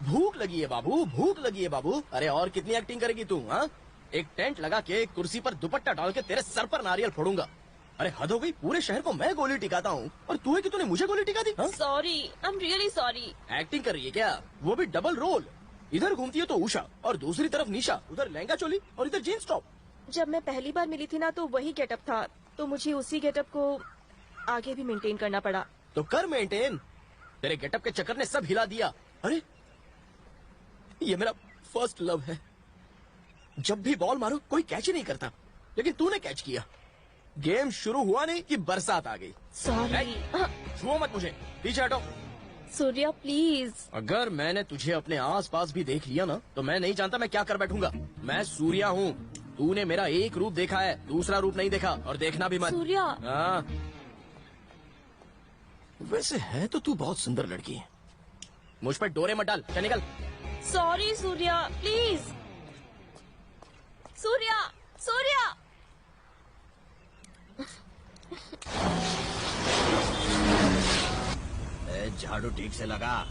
भूख लगी है बाबू, भूख लगी है बाबू। अरे और कितनी एक्टिंग करेगी तू? हाँ, एक टेंट लगा के एक कुर्सी पर दुपट्टा डाल के तेरे सर पर नारियल फोड़ूंगा। अरे हद हो गई, पूरे शहर को मैं गोली टिकाता हूँ और तू है कि तूने मुझे गोली टिका दी? Sorry, I am really sorry. Acting कर रही है क्या? वो भी डबल रोल। इधर घूमती है तो उषा और दूसरी तरफ निशा, उधर लहंगा चोली और इधर जीन्स टॉप। जब मैं पहली बार मिली थी ना तो वही गेटअप था, तो मुझे उसी गेटअप को आगे भी मेंटेन करना पड़ा। तो कर मेंटेन। तेरे गेटअप के चक्कर ने सब हिला दिया। अरे ये मेरा फर्स्ट लव है। जब भी बॉल मारो कोई कैच ही नहीं करता, लेकिन तूने कैच किया। गेम शुरू हुआ नहीं कि बरसात आ गई। सॉरी। छुओ मत मुझे, पीछे हटो। सूर्या प्लीज। अगर मैंने तुझे अपने आसपास भी देख लिया ना तो मैं नहीं जानता मैं क्या कर बैठूंगा। मैं सूर्या हूँ। तूने मेरा एक रूप देखा है, दूसरा रूप नहीं देखा, और देखना भी मत। सूर्या। हाँ। वैसे है तो तू बहुत सुंदर लड़की है। मुझ पर डोरे मत डाल, चल निकल। Sorry Surya please. सूर्या, सूर्या। झाड़ू ठीक से लगा,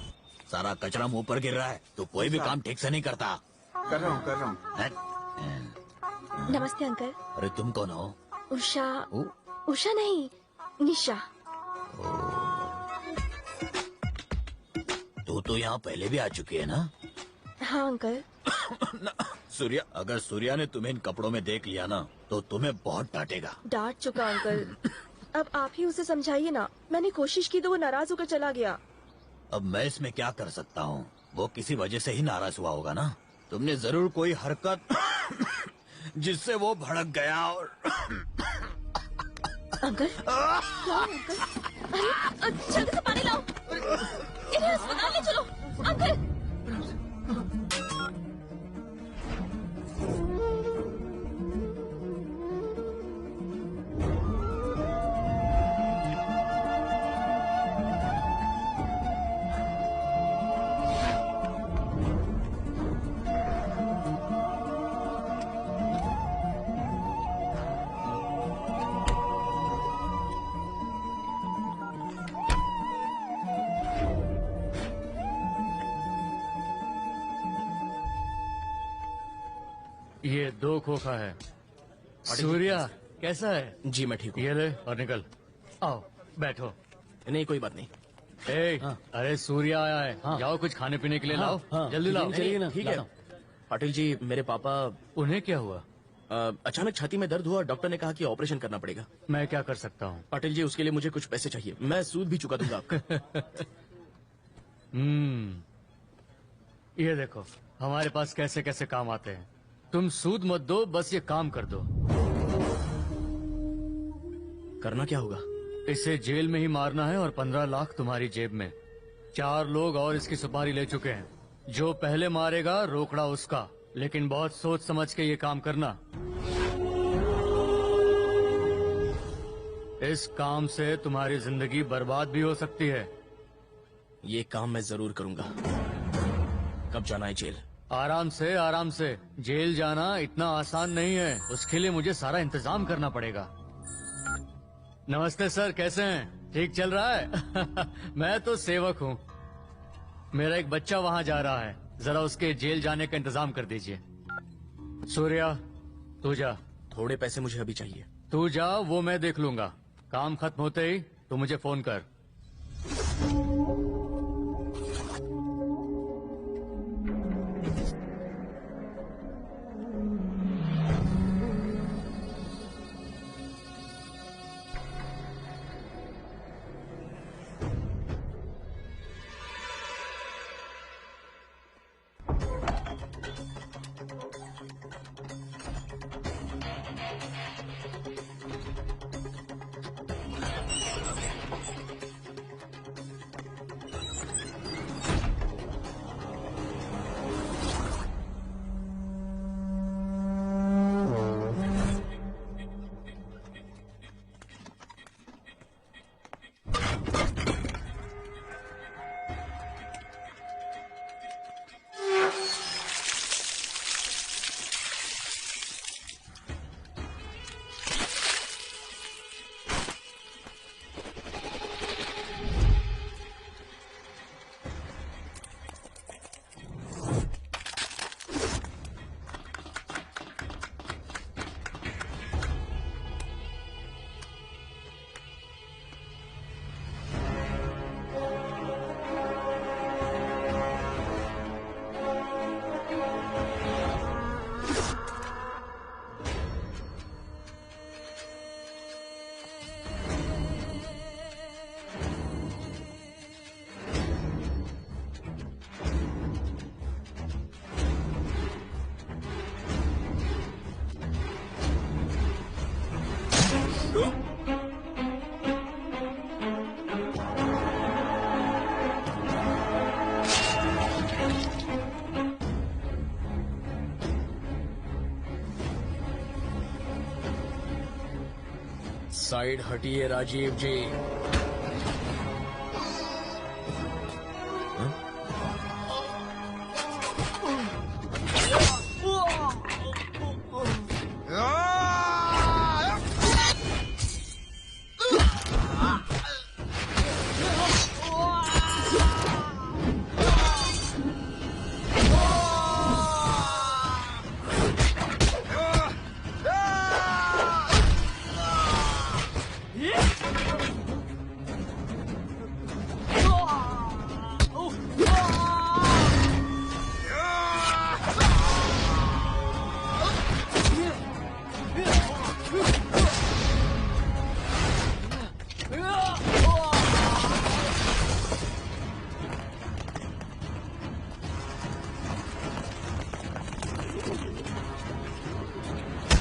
सारा कचरा मुंह पर गिर रहा है। तो कोई भी काम ठीक से नहीं करता। कर रहा हूँ। नमस्ते अंकल। अरे तुम कौन हो? उषा। उषा नहीं, निशा। तू तो यहाँ पहले भी आ चुकी है ना? हाँ अंकल। सूर्या, अगर सूर्या ने तुम्हें इन कपड़ों में देख लिया ना तो तुम्हें बहुत डांटेगा। डांट चुका अंकल। अब आप ही उसे समझाइए ना। मैंने कोशिश की तो वो नाराज होकर चला गया। अब मैं इसमें क्या कर सकता हूँ? वो किसी वजह से ही नाराज हुआ होगा ना। तुमने जरूर कोई हरकत जिससे वो भड़क गया। और अंकल, क्या अंकल? अरे जल्दी से पानी लाओ, इन्हें अस्पताल ले चलो। अंकल ये 2 खोखा है। सूर्या कैसा है? जी मैं ठीक हूँ। ये ले और निकल। आओ बैठो। नहीं कोई बात नहीं। अरे सूर्या आया है। जाओ कुछ खाने पीने के लिए लाओ। जल्दी लाओ। चलिए ना, ठीक है। पाटिल जी, मेरे पापा, उन्हें क्या हुआ? अचानक छाती में दर्द हुआ, डॉक्टर ने कहा कि ऑपरेशन करना पड़ेगा। मैं क्या कर सकता हूँ? पाटिल जी, उसके लिए मुझे कुछ पैसे चाहिए, मैं सूद भी चुका दूंगा आपका। ये देखो हमारे पास कैसे कैसे काम आते हैं। तुम सूद मत दो, बस ये काम कर दो। करना क्या होगा? इसे जेल में ही मारना है और 15 लाख तुम्हारी जेब में। 4 लोग और इसकी सुपारी ले चुके हैं। जो पहले मारेगा रोकड़ा उसका, लेकिन बहुत सोच समझ के ये काम करना। इस काम से तुम्हारी जिंदगी बर्बाद भी हो सकती है। ये काम मैं जरूर करूंगा। कब जाना है जेल? आराम से आराम से। जेल जाना इतना आसान नहीं है, उसके लिए मुझे सारा इंतजाम करना पड़ेगा। नमस्ते सर, कैसे हैं? ठीक चल रहा है? मैं तो सेवक हूँ। मेरा एक बच्चा वहाँ जा रहा है, जरा उसके जेल जाने का इंतजाम कर दीजिए। सूर्या तू जा। थोड़े पैसे मुझे अभी चाहिए। तू जा, वो मैं देख लूंगा। काम खत्म होते ही तू मुझे फोन कर। साइड हटिए राजीव जी।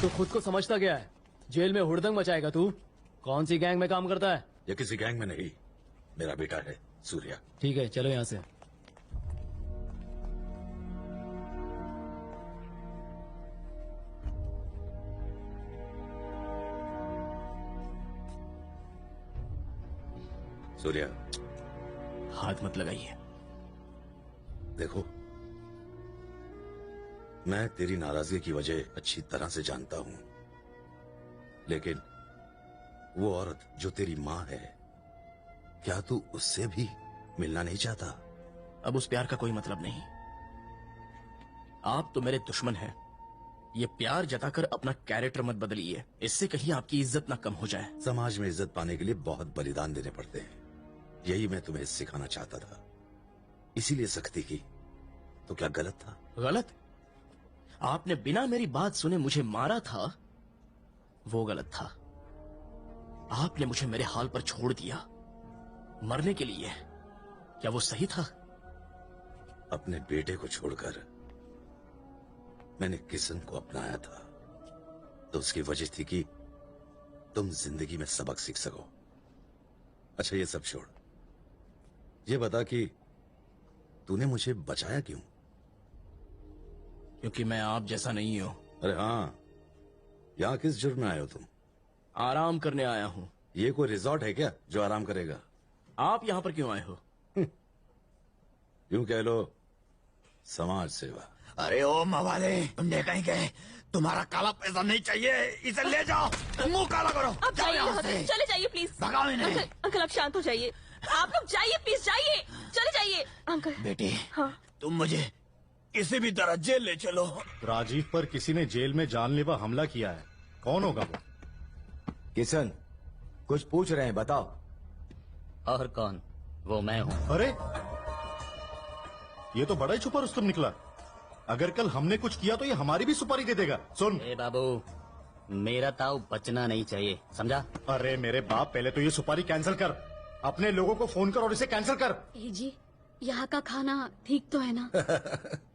तो खुद को समझता क्या है? जेल में हुड़दंग मचाएगा तू? कौन सी गैंग में काम करता है? ये किसी गैंग में नहीं, मेरा बेटा है सूर्या। ठीक है, चलो यहाँ से। सूर्या, हाथ मत लगाइए। देखो, मैं तेरी नाराजगी की वजह अच्छी तरह से जानता हूं, लेकिन वो औरत जो तेरी माँ है, क्या तू उससे भी मिलना नहीं चाहता? अब उस प्यार का कोई मतलब नहीं। आप तो मेरे दुश्मन हैं। ये प्यार जताकर अपना कैरेक्टर मत बदलिए, इससे कहीं आपकी इज्जत ना कम हो जाए। समाज में इज्जत पाने के लिए बहुत बलिदान देने पड़ते हैं। यही मैं तुम्हें सिखाना चाहता था, इसीलिए सख्ती की। तो क्या गलत था? गलत? आपने बिना मेरी बात सुने मुझे मारा था, वो गलत था। आपने मुझे मेरे हाल पर छोड़ दिया मरने के लिए, क्या वो सही था? अपने बेटे को छोड़कर मैंने किशन को अपनाया था, तो उसकी वजह थी कि तुम जिंदगी में सबक सीख सको। अच्छा ये सब छोड़, ये बता कि तूने मुझे बचाया क्यों? क्योंकि मैं आप जैसा नहीं हूं। अरे हाँ, यहाँ किस जुर्म में आए हो तुम? आराम करने आया हूं। ये कोई रिजॉर्ट है क्या जो आराम करेगा? आप यहाँ पर क्यों आए हो? यूं कह लो समाज सेवा। अरे ओ मवाले, गुंडे कहीं गए, तुम्हारा काला पैसा नहीं चाहिए, इसे ले जाओ, मुंह काला करो। अब जाओ जाइए यहाँ यहाँ से, से। चले जाइए प्लीज। भगाओ इन्हें। अंकल आप शांत हो जाइए, आप लोग जाइए प्लीज, जाइए, चले जाइए अंकल। बेटी, हाँ तुम मुझे किसी भी तरह जेल ले चलो। राजीव पर किसी ने जेल में जानलेवा हमला किया है, कौन होगा वो? किशन, कुछ पूछ रहे हैं, बताओ। और कौन? वो मैं हूँ। अरे ये तो बड़ा ही छुपा रुस्तम निकला। अगर कल हमने कुछ किया तो ये हमारी भी सुपारी दे देगा। सुन ए बाबू, मेरा ताऊ बचना नहीं चाहिए, समझा? अरे मेरे बाप, पहले तो ये सुपारी कैंसिल कर, अपने लोगों को फोन कर और इसे कैंसिल कर। ए जी, यहाँ का खाना ठीक तो है ना?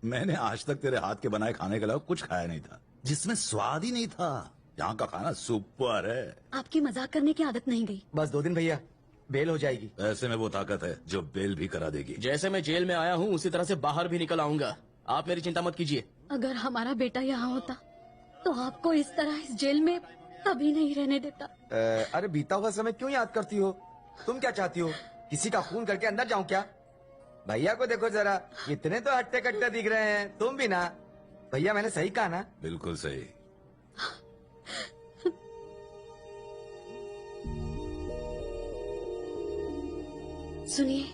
मैंने आज तक तेरे हाथ के बनाए खाने के अलावा कुछ खाया नहीं था जिसमें स्वाद ही नहीं था। यहाँ का खाना सुपर है। आपकी मजाक करने की आदत नहीं गई। बस 2 दिन भैया, बेल हो जाएगी। ऐसे में वो ताकत है जो बेल भी करा देगी। जैसे मैं जेल में आया हूँ उसी तरह से बाहर भी निकल आऊंगा, आप मेरी चिंता मत कीजिए। अगर हमारा बेटा यहाँ होता तो आपको इस तरह इस जेल में कभी नहीं रहने देता। अरे बीता हुआ समय क्यों याद करती हो? तुम क्या चाहती हो, किसी का खून करके अंदर जाऊं क्या? भैया को देखो जरा, कितने तो हट्टे कट्टे दिख रहे हैं। तुम भी ना। भैया मैंने सही कहा ना? बिल्कुल सही। सुनिए,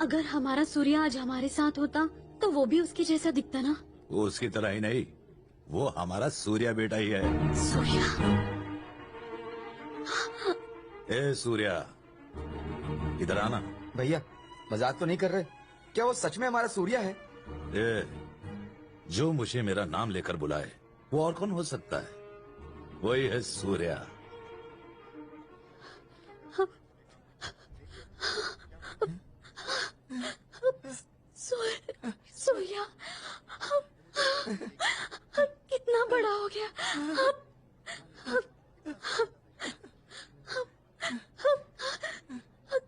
अगर हमारा सूर्य आज हमारे साथ होता तो वो भी उसके जैसा दिखता ना? वो उसकी तरह ही नहीं, वो हमारा सूर्या बेटा ही है। सूर्या? ए सूर्या, इधर आना। भैया मजाक तो नहीं कर रहे? क्या वो सच में हमारा सूर्या है? ए, जो मुझे मेरा नाम लेकर बुलाए वो और कौन हो सकता है? वही है सूर्या। सूर्या कितना बड़ा हो गया।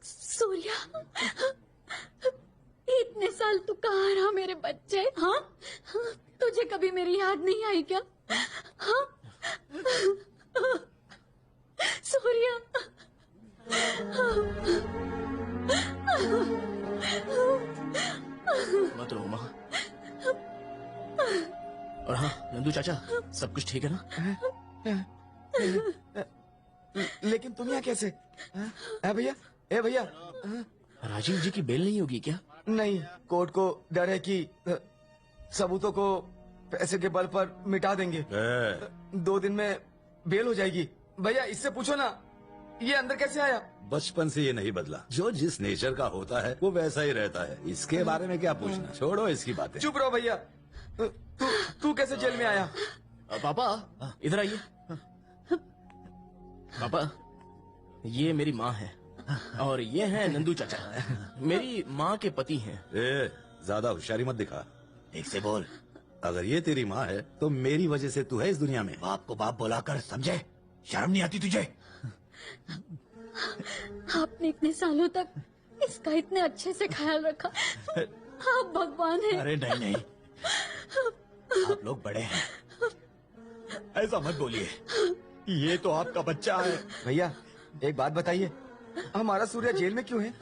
सूर्या, इतने साल तू कहाँ रहा मेरे बच्चे? हाँ, तुझे कभी मेरी याद नहीं आई क्या? हाँ सूर्या। मत रो माँ। और हाँ नंदू चाचा, सब कुछ ठीक है ना? लेकिन तुम यहाँ कैसे? भैया, ए भैया। राजीव जी की बेल नहीं होगी क्या? नहीं, कोर्ट को डर है कि सबूतों को पैसे के बल पर मिटा देंगे। 2 दिन में बेल हो जाएगी। भैया इससे पूछो ना, ये अंदर कैसे आया? बचपन से ये नहीं बदला, जो जिस नेचर का होता है वो वैसा ही रहता है। इसके बारे में क्या पूछना, छोड़ो इसकी बातें। चुप रहो भैया। तू कैसे जेल में आया? पापा इधर आइए। पापा, ये मेरी माँ है और ये है नंदू चाचा, मेरी माँ के पति हैं। ज्यादा होशियारी मत दिखा, ठीक से बोल। अगर ये तेरी माँ है तो मेरी वजह से तू है इस दुनिया में। बाप को बाप बुलाकर समझे? शर्म नहीं आती तुझे? आपने इतने सालों तक इसका इतने अच्छे से ख्याल रखा, आप भगवान हैं। अरे नहीं नहीं, आप लोग बड़े हैं, ऐसा मत बोलिए। ये तो आपका बच्चा है। भैया एक बात बताइए, हमारा सूर्य जेल में क्यों है?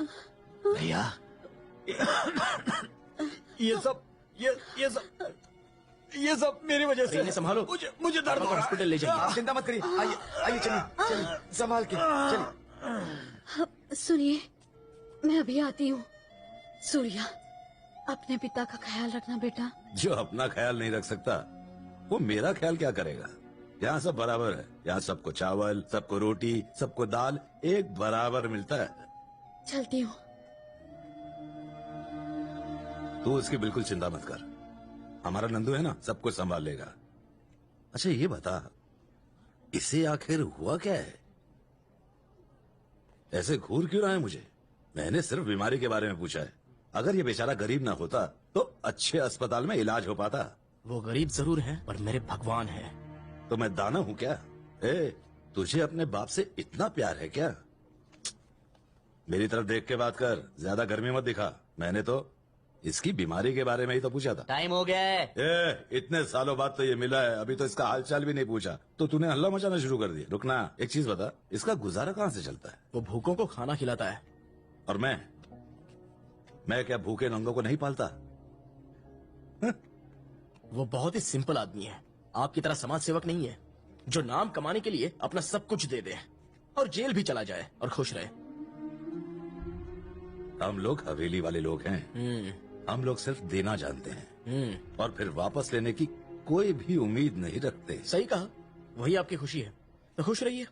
भैया ये सब मेरी वजह से। इन्हें संभालो। मुझे दर्द हो रहा है। हॉस्पिटल ले जाइए। आप चिंता मत करिए, आइए आइए, चलिए संभाल के चलिए। सुनिए, मैं अभी आती हूँ। सूर्या, अपने पिता का ख्याल रखना बेटा। जो अपना ख्याल नहीं रख सकता वो मेरा ख्याल क्या करेगा? यहाँ सब बराबर है, यहाँ सबको चावल, सबको रोटी, सबको दाल एक बराबर मिलता है। चलती हूँ। तू इसकी बिल्कुल चिंता मत कर, हमारा नंदू है ना, सब कुछ संभाल लेगा। अच्छा ये बता, इसे आखिर हुआ क्या है? ऐसे घूर क्यों रहा है मुझे? मैंने सिर्फ बीमारी के बारे में पूछा है। अगर ये बेचारा गरीब ना होता तो अच्छे अस्पताल में इलाज हो पाता। वो गरीब जरूर है पर मेरे भगवान है। तो मैं दाना हूँ क्या? तुझे अपने बाप से इतना प्यार है क्या? मेरी तरफ देख के बात कर, ज्यादा गर्मी मत दिखा। मैंने तो इसकी बीमारी के बारे में ही तो पूछा था। टाइम हो गया है। इतने सालों बाद तो ये मिला है, अभी तो इसका हालचाल भी नहीं पूछा तो तूने हल्ला मचाना शुरू कर दिया। रुकना, एक चीज बता, इसका गुजारा कहाँ से चलता है? वो भूखों को खाना खिलाता है। और मैं क्या भूखे नंगों को नहीं पालता? वो बहुत ही सिंपल आदमी है, आपकी तरह समाज सेवक नहीं है जो नाम कमाने के लिए अपना सब कुछ दे दे और जेल भी चला जाए और खुश रहे। हम लोग हवेली वाले लोग हैं। हम लोग सिर्फ देना जानते हैं और फिर वापस लेने की कोई भी उम्मीद नहीं रखते। सही कहा, वही आपकी खुशी है तो खुश रहिए।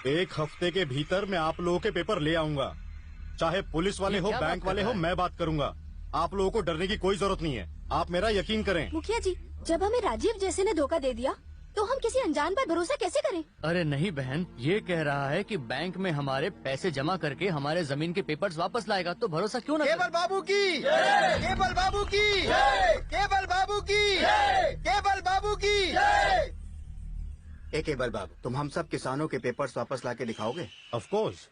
1 हफ्ते के भीतर मैं आप लोगों के पेपर ले आऊंगा। चाहे पुलिस वाले हो, बैंक वाले हो, मैं बात करूंगा। आप लोगों को डरने की कोई जरूरत नहीं है, आप मेरा यकीन करें। मुखिया जी, जब हमें राजीव जैसे ने धोखा दे दिया तो हम किसी अनजान पर भरोसा कैसे करें? अरे नहीं बहन, ये कह रहा है कि बैंक में हमारे पैसे जमा करके हमारे जमीन के पेपर्स वापस लाएगा, तो भरोसा क्यों ना? केवल बाबू की, केवल बाबू की, केवल बाबू की, केवल बाबू की। केवल बाबू, तुम हम सब किसानों के पेपर्स वापस लाके दिखाओगे? ऑफ कोर्स,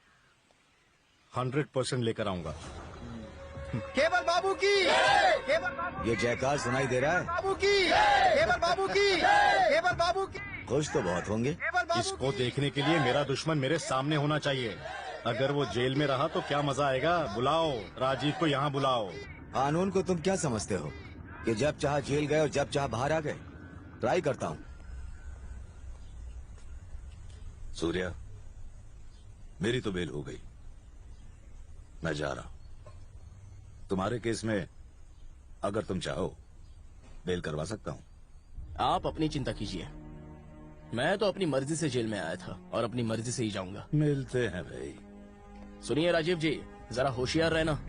100% लेकर आऊंगा। केवल बाबू की, केवल बाबू, ये जयकार सुनाई दे रहा है? बाबू की, केवल बाबू की, केवल बाबू की। खुश तो बहुत होंगे। इसको देखने के लिए मेरा दुश्मन मेरे सामने होना चाहिए। अगर वो जेल में रहा तो क्या मजा आएगा। बुलाओ राजीव को, यहाँ बुलाओ। कानून को तुम क्या समझते हो कि जब चाह जेल गए और जब चाह बाहर आ गए? ट्राई करता हूँ। सूर्या, मेरी तो बेल हो गई, मैं जा रहा हूं। तुम्हारे केस में अगर तुम चाहो बेल करवा सकता हूँ। आप अपनी चिंता कीजिए, मैं तो अपनी मर्जी से जेल में आया था और अपनी मर्जी से ही जाऊंगा। मिलते हैं भाई। सुनिए राजीव जी, जरा होशियार रहना।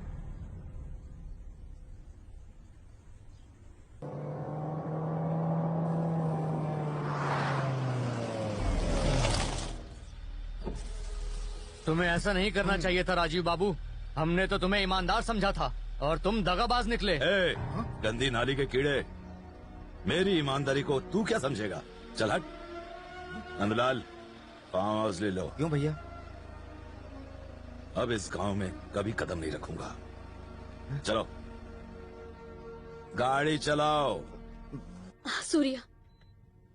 तुम्हें ऐसा नहीं करना चाहिए था राजीव बाबू। हमने तो तुम्हें ईमानदार समझा था और तुम दगाबाज निकले। गंदी नाली के कीड़े, मेरी ईमानदारी को तू क्या समझेगा? चल हट। नंदलाल, फार्म हाउस ले लो। क्यों भैया? अब इस गांव में कभी कदम नहीं रखूंगा। चलो गाड़ी चलाओ। सूर्या,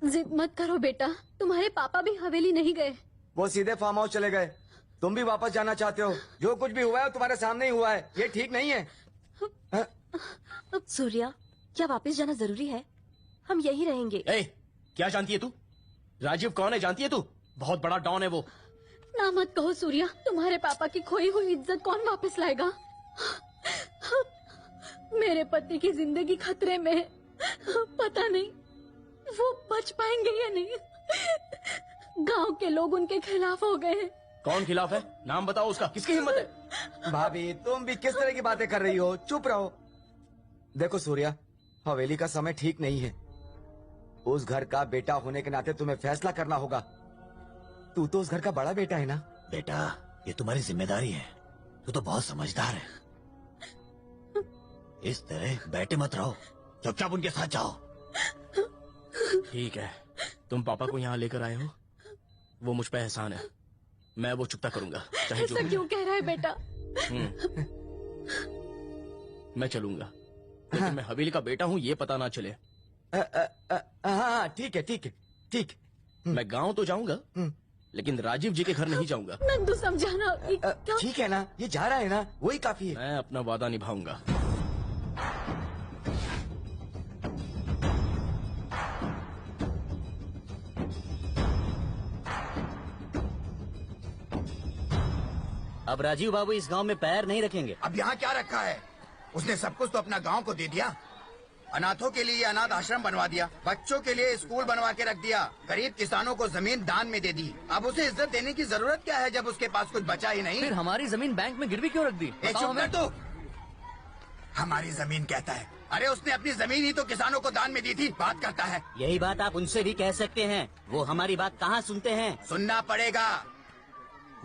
जिद मत करो बेटा, तुम्हारे पापा भी हवेली नहीं गए। वो सीधे फार्म हाउस चले गए। तुम भी वापस जाना चाहते हो? जो कुछ भी हुआ है वो तुम्हारे सामने ही हुआ है, ये ठीक नहीं है। सूर्या, क्या वापस जाना जरूरी है? हम यही रहेंगे। क्या जानती है तू? राजीव कौन है जानती है तू? बहुत बड़ा डॉन है वो। ना मत कहो सूर्या, तुम्हारे पापा की खोई हुई इज्जत कौन वापस लाएगा? मेरे पति की जिंदगी खतरे में है, पता नहीं वो बच पाएंगे या नहीं। गांव के लोग उनके खिलाफ हो गए हैं। कौन खिलाफ है? नाम बताओ उसका, किसकी हिम्मत है? भाभी, तुम भी किस तरह की बातें कर रही हो? चुप रहो। देखो सूर्या, हवेली का समय ठीक नहीं है। उस घर का बेटा होने के नाते तुम्हें फैसला करना होगा। तू तो उस घर का बड़ा बेटा है ना? बेटा, ये तुम्हारी जिम्मेदारी है। तू तो बहुत समझदार है। इस तरह बैठे मत रहो, चुपचाप उनके साथ जाओ। ठीक है, तुम पापा को यहाँ लेकर आए हो, वो मुझ पे एहसान है। मैं वो चुकता करूंगा, चाहे जो ऐसा क्यों कह रहा है बेटा? मैं चलूंगा, लेकिन मैं हवेली का बेटा हूँ ये पता ना चले। हाँ ठीक है, ठीक है, ठीक। मैं गांव तो जाऊंगा, लेकिन राजीव जी के घर नहीं जाऊंगा। नंदू समझाना। ठीक है ना, ये जा रहा है ना, वही काफी है। मैं अपना वादा निभाऊंगा। अब राजीव बाबू इस गांव में पैर नहीं रखेंगे। अब यहाँ क्या रखा है? उसने सब कुछ तो अपना गांव को दे दिया। अनाथों के लिए अनाथ आश्रम बनवा दिया, बच्चों के लिए स्कूल बनवा के रख दिया, गरीब किसानों को जमीन दान में दे दी। अब उसे इज्जत देने की जरूरत क्या है जब उसके पास कुछ बचा ही नहीं? फिर हमारी जमीन बैंक में गिरवी क्यों रख दी? ए, चुप कर तू। हमारी जमीन कहता है, अरे उसने अपनी जमीन ही तो किसानों को दान में दी थी, बात करता है। यही बात आप उनसे भी कह सकते हैं, वो हमारी बात कहाँ सुनते हैं। सुनना पड़ेगा,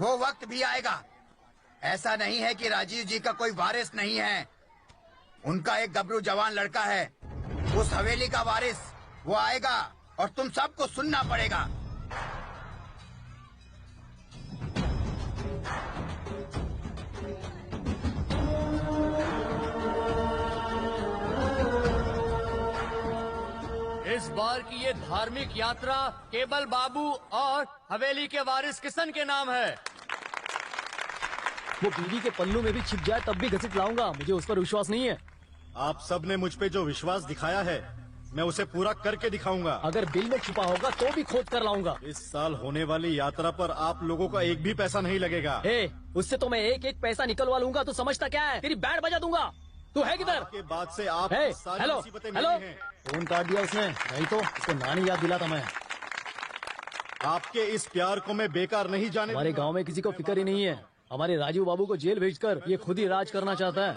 वो वक्त भी आएगा। ऐसा नहीं है कि राजीव जी का कोई वारिस नहीं है, उनका एक गबरू जवान लड़का है, उस हवेली का वारिस। वो आएगा और तुम सबको सुनना पड़ेगा। इस बार की ये धार्मिक यात्रा केवल बाबू और हवेली के वारिस किशन के नाम है। वो बीवी के पल्लू में भी छिप जाए तब भी घसीट लाऊंगा, मुझे उस पर विश्वास नहीं है। आप सब ने मुझ पे जो विश्वास दिखाया है, मैं उसे पूरा करके दिखाऊंगा। अगर बिल में छुपा होगा तो भी खोद कर लाऊंगा। इस साल होने वाली यात्रा पर आप लोगों का एक भी पैसा नहीं लगेगा। उससे तो मैं एक एक पैसा निकलवा लूंगा। तू समझता क्या है? तेरी बैंड बजा दूंगा। तू है किधर? के बाद से आप सारी हेलो मुसीबतें हेलो, मिली हैं। फोन काट दिया उसने, नहीं तो इसको नानी याद दिलाता मैं। आपके इस प्यार को मैं बेकार नहीं जाने हमारे गांव में किसी को फिक्र ही नहीं है। हमारे राजीव बाबू को जेल भेजकर ये खुद ही राज करना चाहता है।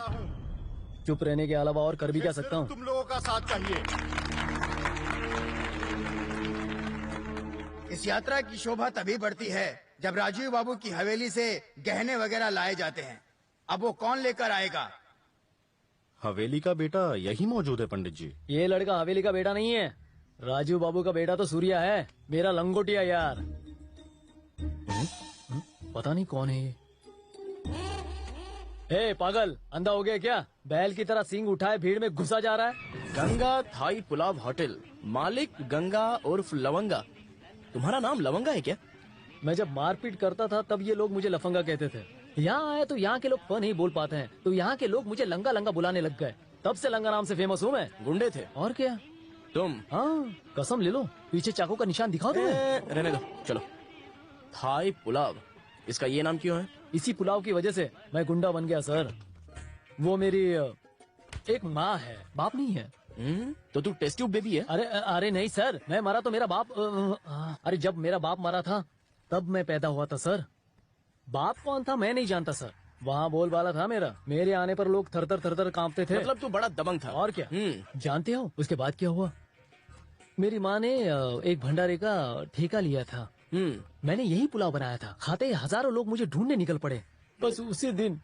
चुप रहने के अलावा और कर भी क्या सकता हूँ? तुम लोगों का साथ चाहिए। इस यात्रा की शोभा तभी बढ़ती है जब राजीव बाबू की हवेली से गहने वगैरह लाए जाते हैं। अब वो कौन लेकर आएगा? हवेली का बेटा यही मौजूद है पंडित जी। ये लड़का हवेली का बेटा नहीं है, राजीव बाबू का बेटा तो सूर्या है, मेरा लंगोटिया यार। पता नहीं कौन है ये। पागल, अंधा हो गया क्या? बैल की तरह सींग उठाए भीड़ में घुसा जा रहा है। गंगा थाई पुलाव होटल, मालिक गंगा उर्फ लवंगा। तुम्हारा नाम लवंगा है क्या? मैं जब मारपीट करता था तब ये लोग मुझे लफंगा कहते थे। यहाँ आए तो यहाँ के लोग प नहीं बोल पाते हैं, तो यहाँ के लोग मुझे लंगा लंगा बुलाने लग गए। तब से लंगा नाम से फेमस हूँ मैं। गुंडे थे और क्या? तुम? हाँ, कसम ले लो, पीछे चाकू का निशान दिखाओ तुम्हें। रहने दो, चलो। थाई पुलाव, इसका ये नाम क्यों है? इसी पुलाव की वजह से मैं गुंडा बन गया सर। वो मेरी एक माँ है, बाप नहीं है। तो तू टेस्ट ट्यूब बेबी है? अरे नहीं सर, मैं मरा तो मेरा बाप अरे जब मेरा बाप मरा था तब मैं पैदा हुआ था सर। बाप कौन था मैं नहीं जानता सर, वहाँ बोल वाला था मेरा। मेरे आने पर लोग थर थर कांपते थे। मतलब तू बड़ा दबंग था। और क्या? जानते हो उसके बाद क्या हुआ? मेरी माँ ने एक भंडारे का ठेका लिया था। मैंने यही पुलाव बनाया था। खाते ही हजारों लोग मुझे ढूंढने निकल पड़े। बस उसी दिन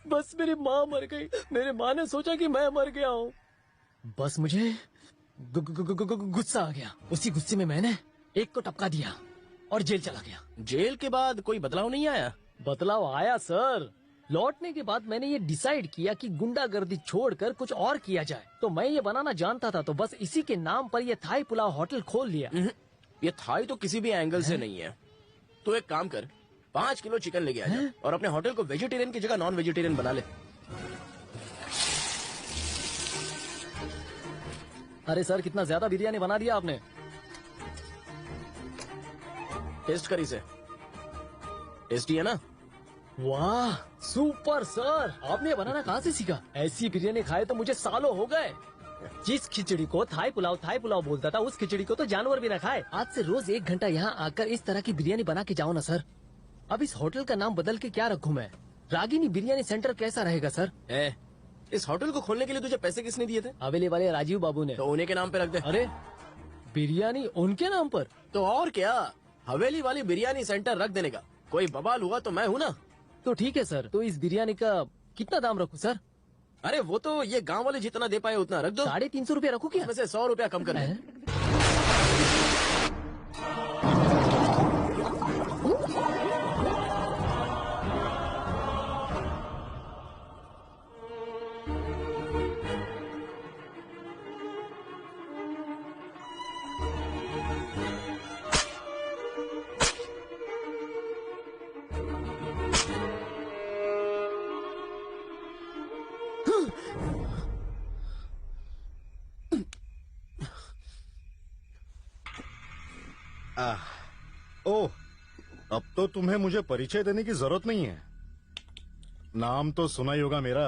बस मेरी माँ मर गई। मेरी माँ ने सोचा कि मैं मर गया हूँ। बस मुझे गुस्सा आ गया। उसी गुस्से में मैंने एक को टपका दिया और जेल चला गया। जेल के बाद कोई बदलाव नहीं आया? बदलाव आया सर। लौटने के बाद मैंने ये डिसाइड किया कि गुंडागर्दी छोड़कर कुछ और किया जाए। तो मैं ये बनाना जानता था, तो बस इसी के नाम पर ये थाई पुलाव होटल खोल लिया। ये थाई तो किसी भी एंगल से नहीं है। तो एक काम कर, 5 किलो चिकन लेके आ जा और अपने होटल को वेजिटेरियन की जगह नॉन वेजिटेरियन बना ले। अरे सर, कितना ज्यादा बिरयानी बना दिया आपने। टेस्ट कर इसे, टेस्टी है ना? वाह सुपर सर, आपने ये बनाना कहाँ से सीखा? ऐसी बिरयानी खाए तो मुझे सालों हो गए। जिस खिचड़ी को थाई पुलाव बोलता था, उस खिचड़ी को तो जानवर भी न खाए। आज से रोज 1 घंटा यहाँ आकर इस तरह की बिरयानी बना के जाओ ना सर। अब इस होटल का नाम बदल के क्या रखूं मैं? रागिनी बिरयानी सेंटर कैसा रहेगा सर? इस होटल को खोलने के लिए तुझे पैसे किसने दिए थे? हवेली वाले राजीव बाबू ने। तो उन्हीं के नाम पे रख दे। अरे बिरयानी उनके नाम पर? तो और क्या, हवेली वाली बिरयानी सेंटर रख देने का कोई बवाल हुआ तो मैं हूँ ना। तो ठीक है सर, तो इस बिरयानी का कितना दाम रखूं सर? अरे वो तो ये गांव वाले जितना दे पाए उतना रख दो। 350 रुपया रखूं क्या? उसमें से 100 रुपया कम कर ले। ओह, अब तो तुम्हें मुझे परिचय देने की जरूरत नहीं है। नाम तो सुना ही होगा मेरा,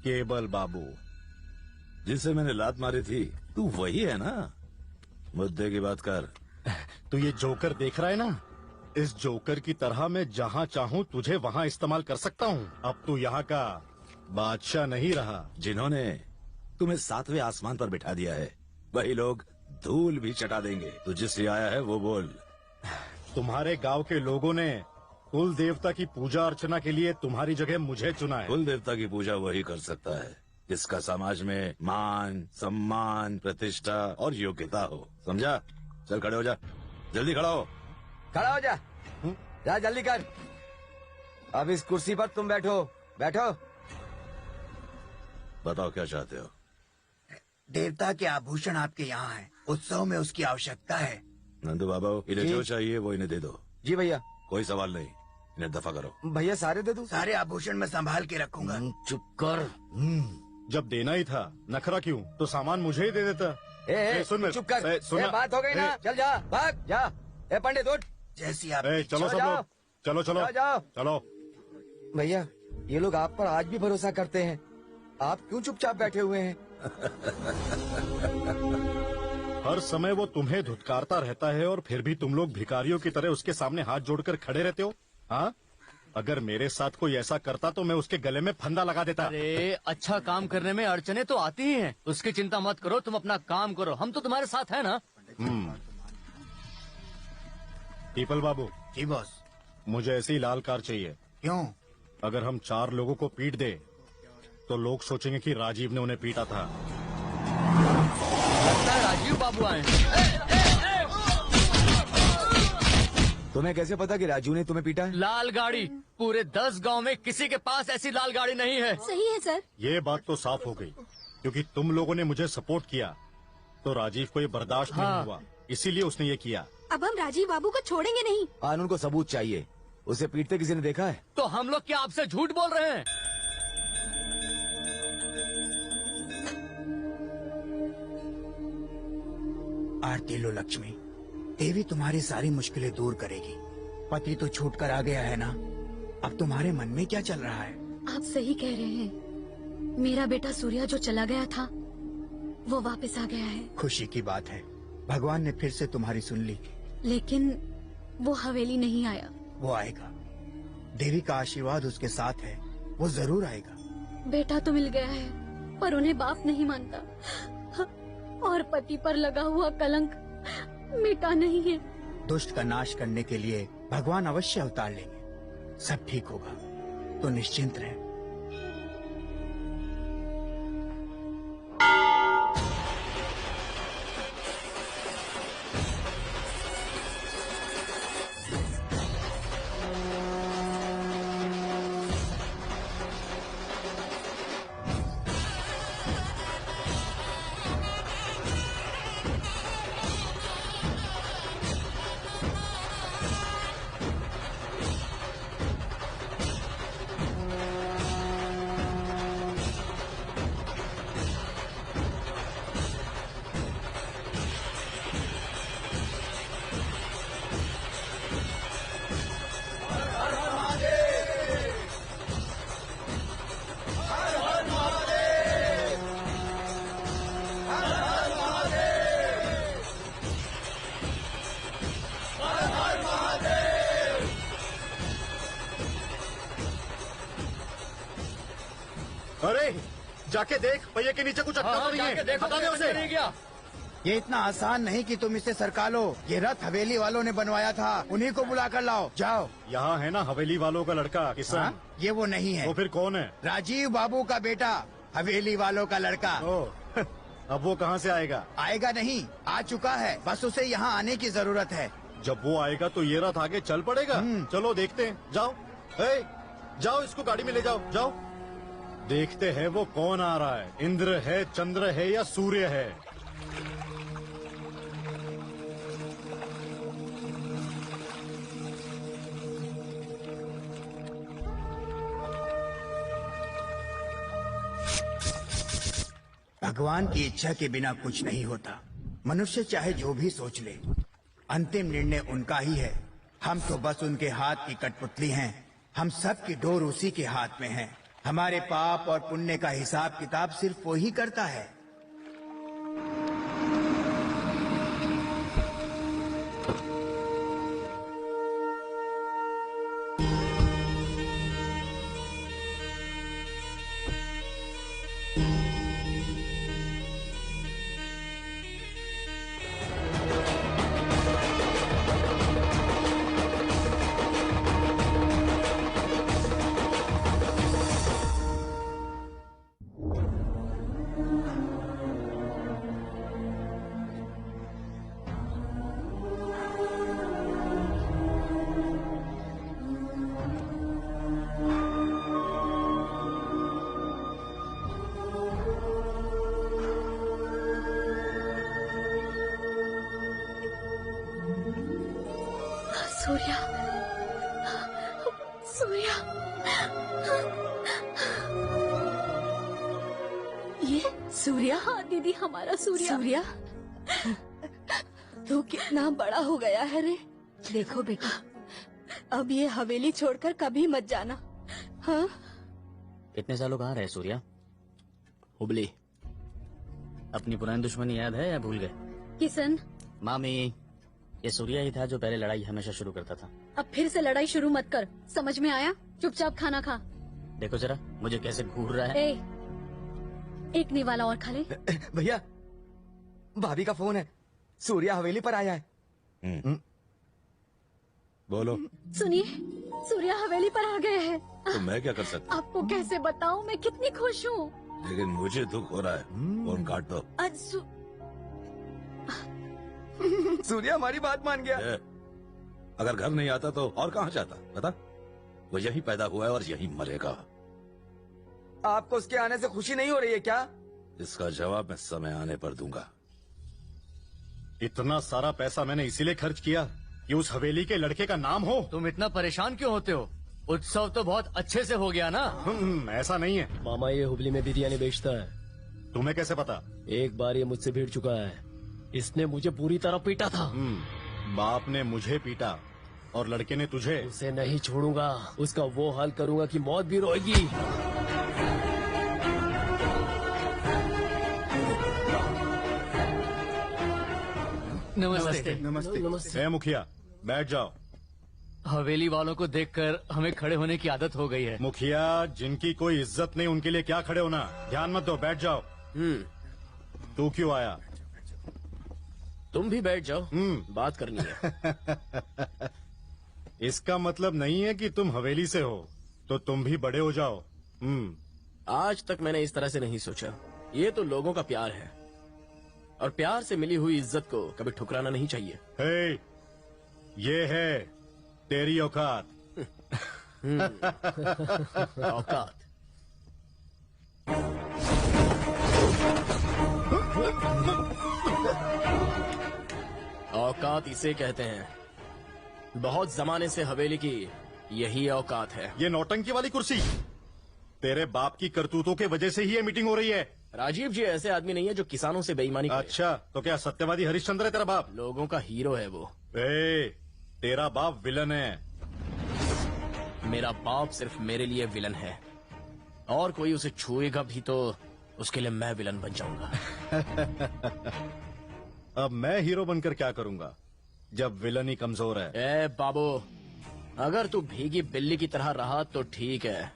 केबल बाबू। जिसे मैंने लात मारी थी तू वही है ना? मुद्दे की बात कर। तू ये जोकर देख रहा है ना? इस जोकर की तरह मैं जहाँ चाहूँ तुझे वहाँ इस्तेमाल कर सकता हूँ। अब तू यहाँ का बादशाह नहीं रहा। जिन्होंने तुम्हें 7वें आसमान पर बिठा दिया है वही लोग धूल भी चटा देंगे। तू जिससे आया है वो बोल। तुम्हारे गांव के लोगों ने कुल देवता की पूजा अर्चना के लिए तुम्हारी जगह मुझे चुना है। कुल देवता की पूजा वही कर सकता है जिसका समाज में मान, सम्मान, प्रतिष्ठा और योग्यता हो। समझा? चल खड़े हो जा, जल्दी खड़ा हो। खड़ा हो जा। जा जल्दी कर। अब इस कुर्सी पर तुम बैठो। बैठो। बताओ क्या चाहते हो? देवता के आभूषण आपके यहाँ हैं। उत्सव में उसकी आवश्यकता है। नंदू बाबा, इन्हें जो चाहिए वो इन्हें दे दो। जी भैया। कोई सवाल नहीं, इन्हें दफा करो। भैया सारे दे दूं? सारे आभूषण मैं संभाल के रखूंगा। चुप कर। जब देना ही था नखरा क्यों? तो सामान मुझे ही दे देता। सुन चुप कर। सुन, बात हो गई ना? चल जा, भाग जा। पंडित उठ। जैसी आप। चलो सब लोग, चलो चलो जाओ। चलो। भैया ये लोग आप पर आज भी भरोसा करते हैं, आप क्यों चुपचाप बैठे हुए हैं? हर समय वो तुम्हें धुतकारता रहता है और फिर भी तुम लोग भिखारियों की तरह उसके सामने हाथ जोड़कर खड़े रहते हो। हाँ, अगर मेरे साथ कोई ऐसा करता तो मैं उसके गले में फंदा लगा देता। अरे अच्छा काम करने में अड़चने तो आती ही हैं। उसकी चिंता मत करो, तुम अपना काम करो, हम तो तुम्हारे साथ है ना। पीपल बाबू। जी बॉस। मुझे ऐसी लाल कार चाहिए। क्यों? अगर हम 4 लोगों को पीट दे तो लोग सोचेंगे कि राजीव ने उन्हें पीटा था। लगता है राजीव बाबू आए। तुम्हें कैसे पता कि राजू ने तुम्हें पीटा है? लाल गाड़ी, पूरे 10 गांव में किसी के पास ऐसी लाल गाड़ी नहीं है। सही है सर। ये बात तो साफ हो गई, क्योंकि तुम लोगों ने मुझे सपोर्ट किया तो राजीव को ये बर्दाश्त नहीं हुआ, इसीलिए उसने ये किया। अब हम राजीव बाबू को छोड़ेंगे नहीं। कानून को सबूत चाहिए। उसे पीटते किसी ने देखा है? तो हम लोग क्या आपसे झूठ बोल रहे हैं? आरती लो लक्ष्मी, देवी तुम्हारी सारी मुश्किलें दूर करेगी। पति तो छूट कर आ गया है ना, अब तुम्हारे मन में क्या चल रहा है? आप सही कह रहे हैं। मेरा बेटा सूर्या जो चला गया था वो वापस आ गया है। खुशी की बात है, भगवान ने फिर से तुम्हारी सुन ली। लेकिन वो हवेली नहीं आया। वो आएगा, देवी का आशीर्वाद उसके साथ है, वो जरूर आएगा। बेटा तो मिल गया है पर उन्हें बाप नहीं मानता, और पति पर लगा हुआ कलंक मिटा नहीं है। दुष्ट का नाश करने के लिए भगवान अवश्य अवतार लेंगे। सब ठीक होगा, तो निश्चिंत रहे। अरे जाके देख, पहिए के नीचे कुछ अटका तो नहीं है। हटा दे उसे। ये इतना आसान नहीं कि तुम इसे सरका लो। ये रथ हवेली वालों ने बनवाया था, उन्हीं को बुला कर लाओ। जाओ। यहाँ है ना हवेली वालों का लड़का किशन। हाँ? ये वो नहीं है। वो फिर कौन है? राजीव बाबू का बेटा, हवेली वालों का लड़का। अब वो कहाँ से आएगा? आएगा नहीं, आ चुका है, बस उसे यहाँ आने की जरूरत है। जब वो आएगा तो ये रथ आगे चल पड़ेगा। चलो देखते हैं। जाओ, जाओ इसको गाड़ी में ले जाओ। जाओ, देखते हैं वो कौन आ रहा है। इंद्र है, चंद्र है या सूर्य है? भगवान की इच्छा के बिना कुछ नहीं होता। मनुष्य चाहे जो भी सोच ले, अंतिम निर्णय उनका ही है। हम तो बस उनके हाथ की कठपुतली हैं। हम सब की डोर उसी के हाथ में है। हमारे पाप और पुण्य का हिसाब किताब सिर्फ वो ही करता है। सूर्या, सूर्या, ये सूर्या? हाँ दीदी, हमारा सूर्या। सूर्या, तू कितना बड़ा हो गया है रे। देखो बेटा, अब ये हवेली छोड़कर कभी मत जाना। हाँ? इतने सालों कहाँ रहे सूर्या? हुबली। अपनी पुरानी दुश्मनी याद है या भूल गए? किशन, मामी, ये सूर्या ही था जो पहले लड़ाई हमेशा शुरू करता था। अब फिर से लड़ाई शुरू मत कर, समझ में आया? चुपचाप खाना खा। देखो जरा मुझे कैसे घूर रहा है। ए, एक निवाला और खा ले। भैया, भाभी का फोन है, सूर्या हवेली पर आया है। बोलो। सुनिए, सूर्या हवेली पर आ गए हैं। तो मैं क्या कर सकता? आपको कैसे बताऊं मैं कितनी खुश हूँ। लेकिन मुझे दुख हो रहा है। फोन काट दो। सूर्या हमारी बात मान गया। अगर घर नहीं आता तो और कहाँ जाता बता? वो यहीं पैदा हुआ है और यहीं मरेगा। आपको उसके आने से खुशी नहीं हो रही है क्या? इसका जवाब मैं समय आने पर दूंगा। इतना सारा पैसा मैंने इसीलिए खर्च किया कि उस हवेली के लड़के का नाम हो। तुम इतना परेशान क्यों होते हो? उत्सव तो बहुत अच्छे से हो गया ना। ऐसा नहीं है मामा, ये हुबली में बिरयानी बेचता है। तुम्हें कैसे पता? एक बार ये मुझसे भिड़ चुका है। इसने मुझे पूरी तरह पीटा था। बाप ने मुझे पीटा और लड़के ने तुझे। उसे नहीं छोड़ूंगा, उसका वो हाल करूंगा कि मौत भी रोएगी। नमस्ते। नमस्ते। मुखिया, बैठ जाओ। हवेली वालों को देखकर हमें खड़े होने की आदत हो गई है। मुखिया, जिनकी कोई इज्जत नहीं उनके लिए क्या खड़े होना। ध्यान मत दो, बैठ जाओ। तू क्यों आया? तुम भी बैठ जाओ, बात करनी है। इसका मतलब नहीं है कि तुम हवेली से हो तो तुम भी बड़े हो जाओ। आज तक मैंने इस तरह से नहीं सोचा। ये तो लोगों का प्यार है और प्यार से मिली हुई इज्जत को कभी ठुकराना नहीं चाहिए। हे, ये है तेरी औकात। औकात। औकात इसे कहते हैं। बहुत जमाने से हवेली की यही औकात है। ये नौटंकी वाली कुर्सी तेरे बाप की करतूतों के वजह से ही ये मीटिंग हो रही है। राजीव जी ऐसे आदमी नहीं है जो किसानों से बेईमानी करे। अच्छा, तो क्या सत्यवादी हरिश्चंद्र है तेरा बाप? लोगों का हीरो है वो। तेरा बाप विलन है। मेरा बाप सिर्फ मेरे लिए विलन है, और कोई उसे छुएगा भी तो उसके लिए मैं विलन बन जाऊंगा। अब मैं हीरो बनकर क्या करूंगा जब विलन ही कमजोर है? ए बाबू, अगर तू भीगी बिल्ली की तरह रहा तो ठीक है।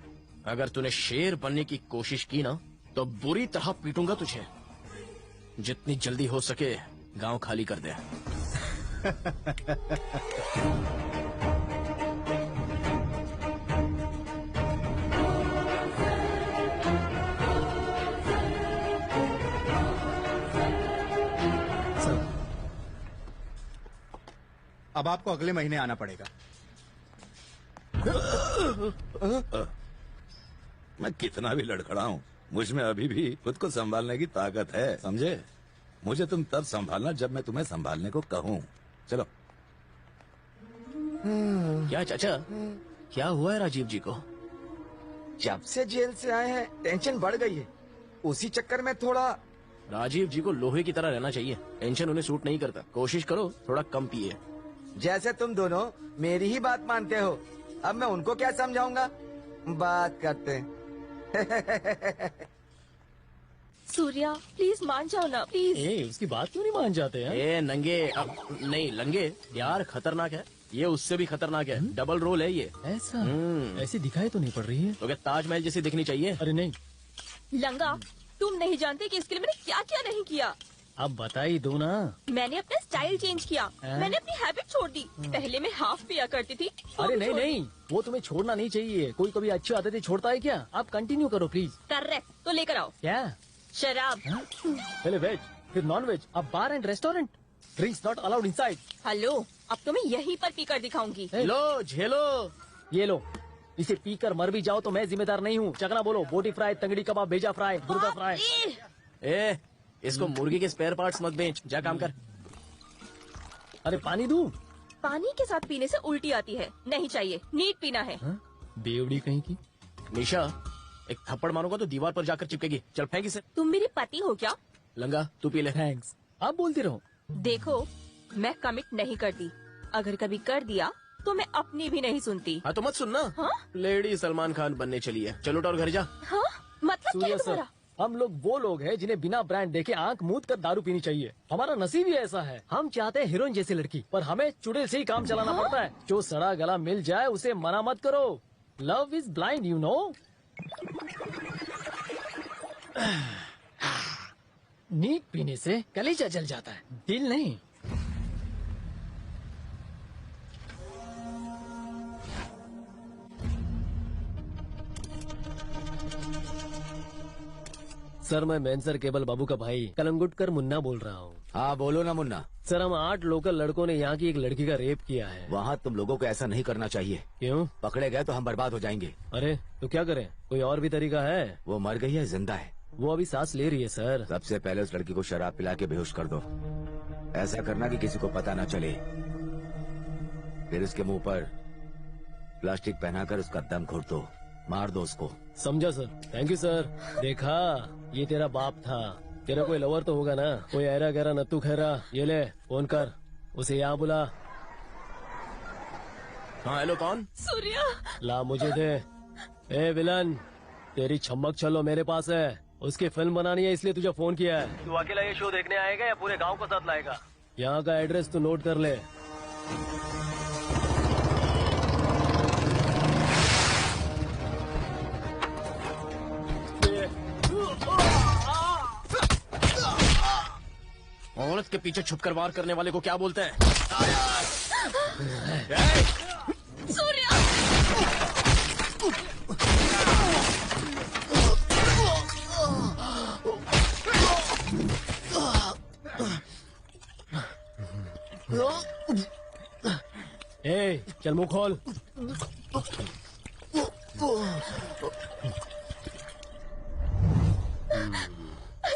अगर तूने शेर बनने की कोशिश की ना तो बुरी तरह पीटूंगा तुझे। जितनी जल्दी हो सके गांव खाली कर दे। अब आपको अगले महीने आना पड़ेगा। मैं कितना भी लड़खड़ाऊं, मुझ में अभी भी खुद को संभालने की ताकत है, समझे? मुझे तुम तब संभालना जब मैं तुम्हें संभालने को कहूँ। चलो। क्या चाचा, क्या हुआ है राजीव जी को? जब से जेल से आए हैं टेंशन बढ़ गई है। उसी चक्कर में थोड़ा। राजीव जी को लोहे की तरह रहना चाहिए। टेंशन उन्हें सूट नहीं करता। कोशिश करो थोड़ा कम पिए। जैसे तुम दोनों मेरी ही बात मानते हो, अब मैं उनको क्या समझाऊंगा? बात करते हैं। सूर्या प्लीज मान जाओ ना प्लीज। उसकी बात क्यों नहीं मान जाते हैं? ए नंगे नहीं लंगे यार, खतरनाक है ये, उससे भी खतरनाक है। डबल रोल है ये। ऐसा ऐसी दिखाई तो नहीं पड़ रही है। तो क्या ताजमहल जैसी दिखनी चाहिए? अरे नहीं लंगा, तुम नहीं जानते कि इसके लिए मैंने क्या क्या नहीं किया। अब बता ही दो ना। मैंने अपना स्टाइल चेंज किया, मैंने अपनी हैबिट छोड़ दी। पहले मैं हाफ पिया करती थी। अरे नहीं नहीं, वो तुम्हें छोड़ना नहीं चाहिए। कोई कभी अच्छी आदतें छोड़ता है क्या? आप कंटिन्यू करो प्लीज। करेक्ट, तो लेकर आओ। क्या? शराब। पहले वेज फिर नॉन वेज, अब bar and restaurant. Drinks not allowed inside. Hello, अब तो मैं यहीं पर पीकर दिखाऊंगी। लो झेलो। ये लो, इसे पीकर मर भी जाओ तो मैं जिम्मेदार नहीं हूँ। चकना बोलो, बोटी फ्राई, तंगड़ी कबाब, भेजा फ्राई, मुर्गा फ्राई। ए इसको मुर्गी के स्पेयर पार्ट्स मत बेच, जा काम कर। अरे पानी दूं? पानी के साथ पीने से उल्टी आती है, नहीं चाहिए, नीट पीना है। बेवड़ी कहीं की। निशा, एक थप्पड़ मारूंगा तो दीवार पर जाकर चिपकेगी। चल फेंक इसे। तुम मेरी पति हो क्या? लंगा तू पी ले। थैंक्स। आप बोलती रहो। देखो, मैं कमिट नहीं करती, अगर कभी कर दिया तो मैं अपनी भी नहीं सुनती। हाँ तो मत सुनना। हाँ? लेडी सलमान खान बनने चली है। चलो उठ और घर जा। हाँ? मतलब क्या है सर, तुम्हारा? हम लोग वो लोग हैं जिन्हें बिना ब्रांड देखे आंख मूंद कर दारू पीनी चाहिए। हमारा नसीब ही ऐसा है। हम चाहते हैं हीरोइन जैसी लड़की, पर हमें चुड़ैल से ही काम चलाना पड़ता है। जो सड़ा गला मिल जाए उसे मना मत करो। Love is blind, you know. Neat पीने से कलेजा जल जाता है, दिल नहीं। सर, मैं मैनसर केबल बाबू का भाई कलंगुटकर मुन्ना बोल रहा हूँ। हाँ बोलो ना मुन्ना। सर, हम 8 लोकल लड़कों ने यहाँ की एक लड़की का रेप किया है। वहाँ तुम लोगों को ऐसा नहीं करना चाहिए। क्यों? पकड़े गए तो हम बर्बाद हो जाएंगे। अरे तो क्या करें? कोई और भी तरीका है? वो मर गई है, जिंदा है। वो अभी सांस ले रही है सर। सबसे पहले उस लड़की को शराब पिला के बेहोश कर दो। ऐसा करना कि किसी को पता न चले। फिर उसके मुंह पर प्लास्टिक पहनाकर उसका दम घोट दो, मार दो उसको। समझा सर, थैंक यू सर। देखा, ये तेरा बाप था। तेरा कोई लवर तो होगा ना, कोई ऐरा गहरा नत्थू खैरा। ये ले फोन कर, उसे यहाँ बुला। हाँ हेलो, कौन? सूर्या। ला मुझे दे। ए विलन, तेरी छम्मक चलो मेरे पास है। उसकी फिल्म बनानी है इसलिए तुझे फोन किया है। तू अकेला ये शो देखने आएगा या पूरे गांव को साथ लाएगा? यहाँ का एड्रेस तू नोट कर ले। औरत के पीछे छुपकर वार करने वाले को क्या बोलते हैं? सूर्या! ए, चल मुंह खोल।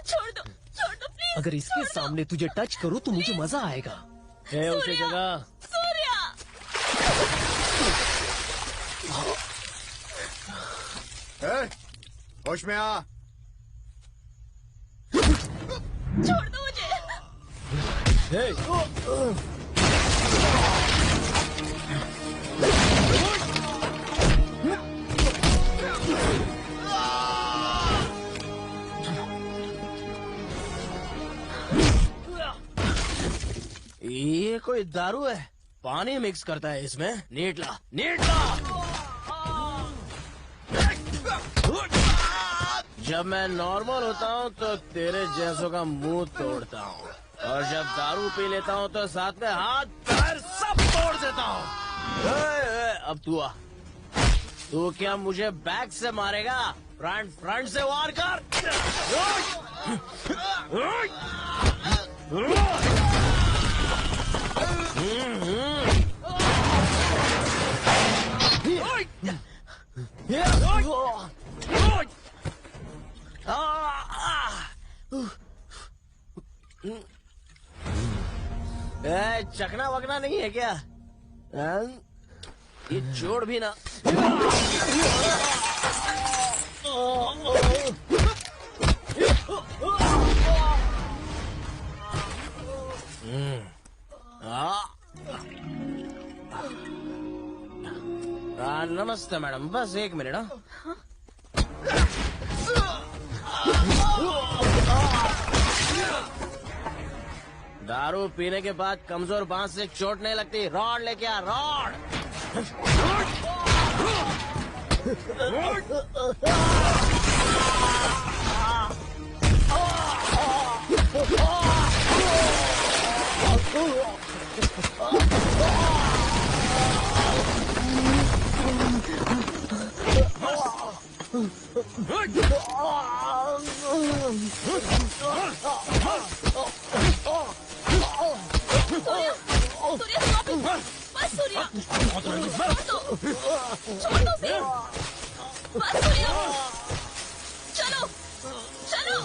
छोड़ दो प्लीज। अगर इसके सामने तुझे टच करूं तो मुझे मजा आएगा। है उसे जगह। सूर्या! होश में आ। छोड़ दो मुझे। ये कोई दारू है? पानी मिक्स करता है इसमें। नीटला नीटला। जब मैं नॉर्मल होता हूँ तो तेरे जैसों का मुंह तोड़ता हूँ, और जब दारू पी लेता हूँ तो साथ में हाथ पैर सब तोड़ देता हूँ। अब तू आ। तू क्या मुझे बैक से मारेगा? फ्रंट से वार कर। चकना वकना नहीं है क्या? ये जोड़ भी ना। नमस्ते मैडम, बस 1 मिनट। दारू पीने के बाद कमजोर बांस से चोट नहीं लगती। रॉड लेके आ, रॉड। चलो चलो।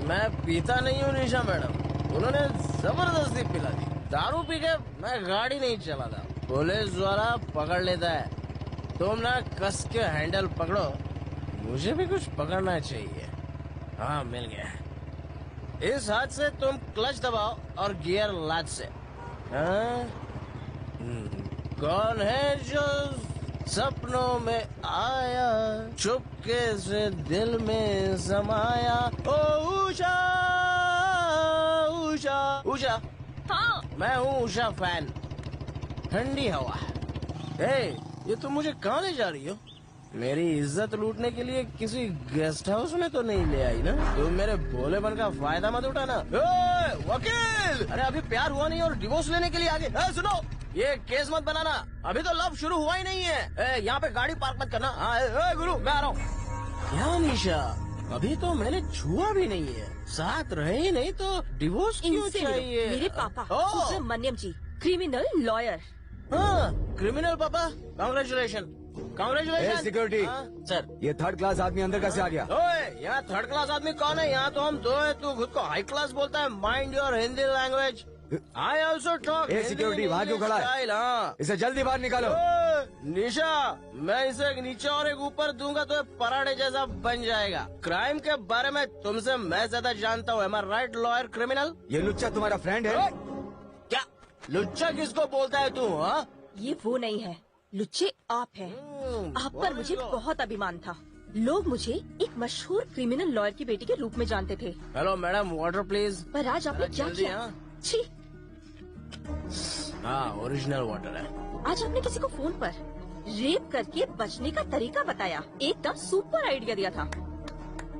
मैं पीता नहीं हूँ निशा मैडम, उन्होंने जबरदस्ती पिला दी। दारू पी के मैं गाड़ी नहीं चलाता, पुलिस द्वारा पकड़ लेता है। तुम ना कस के हैंडल पकड़ो, मुझे भी कुछ पकड़ना चाहिए। हाँ मिल गया। इस हाथ से तुम क्लच दबाओ और गियर लाद से। हाँ? कौन है जो सपनों में आया, चुपके से दिल में समाया। ओ उषा उषा उषा। हाँ मैं हूँ उषा फैन। ठंडी हवा। ये तुम मुझे कहाँ ले जा रही हो? मेरी इज्जत लूटने के लिए किसी गेस्ट हाउस में तो नहीं ले आई ना? तुम मेरे भोलेपन का फायदा मत उठाना। वकील, अरे अभी प्यार हुआ नहीं और डिवोर्स लेने के लिए आगे। सुनो, ये केस मत बनाना, अभी तो लव शुरू हुआ ही नहीं है। यहाँ पे गाड़ी पार्क मत करना। गुरु मैं आ रहा हूँ। क्या निशा, अभी तो मैंने छुआ भी नहीं है, साथ रहे ही नहीं तो डिवोर्स क्यों चाहिए? मेरे पापा सुब्रमण्यम जी, क्रिमिनल लॉयर। हाँ क्रिमिनल पापा, कांग्रेचुलेशन कांग्रेचुलेशन। सिक्योरिटी सर, ये थर्ड क्लास आदमी अंदर कैसे आ गया? ओए, यहाँ थर्ड क्लास आदमी कौन है? यहाँ तो हम दो है, तू खुद को हाई क्लास बोलता है। Mind your Hindi language. I also talk. Security वहाँ क्यों खड़ा है? इसे जल्दी बाहर निकालो। निशा, मैं इसे एक नीचे और एक ऊपर दूंगा तो पराठे जैसा बन जाएगा। क्राइम के बारे में तुमसे मैं ज्यादा जानता हूँ। एम आई राइट लॉयर क्रिमिनल? ये लुच्चा तुम्हारा फ्रेंड है? क्या लुच्चा किसको बोलता है तू? हाँ ये वो नहीं है, लुच्चे आप हैं। आप पर मुझे बहुत अभिमान था। लोग मुझे एक मशहूर क्रिमिनल लॉयर की बेटी के रूप में जानते थे। Hello madam, water please. पर आज आपने क्या किया? छी। हाँ ओरिजिनल वाटर है। आज आपने किसी को फोन पर रेप करके बचने का तरीका बताया। एकदम सुपर आइडिया दिया था।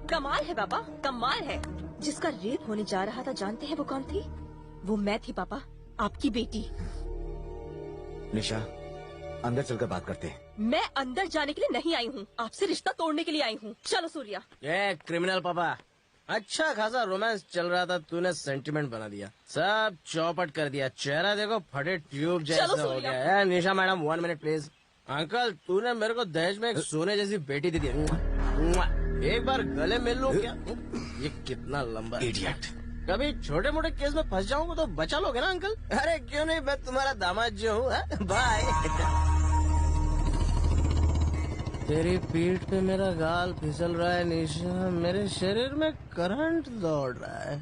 कमाल है पापा, कमाल है। जिसका रेप होने जा रहा था, जानते हैं वो कौन थी? वो मैं थी पापा, आपकी बेटी। निशा, अंदर चलकर बात करते हैं। मैं अंदर जाने के लिए नहीं आई हूँ, आपसे रिश्ता तोड़ने के लिए आई हूँ। चलो सूर्या। ये क्रिमिनल पापा, अच्छा खासा रोमांस चल रहा था, तूने सेंटिमेंट बना दिया, सब चौपट कर दिया। चेहरा देखो फटे ट्यूब जैसा हो गया। निशा मैडम 1 मिनट प्लीज। अंकल, तूने मेरे को दहेज में एक सोने जैसी बेटी दे दी। एक बार गले मिल लो क्या? ये कितना लंबा इडियट। कभी छोटे मोटे केस में फंस जाऊंगा तो बचा लोगे ना अंकल? अरे क्यों नहीं, मैं तुम्हारा दामाद जो हूँ। बाय। तेरी पीठ पे मेरा गाल फिसल रहा है निशा, मेरे शरीर में करंट दौड़ रहा है।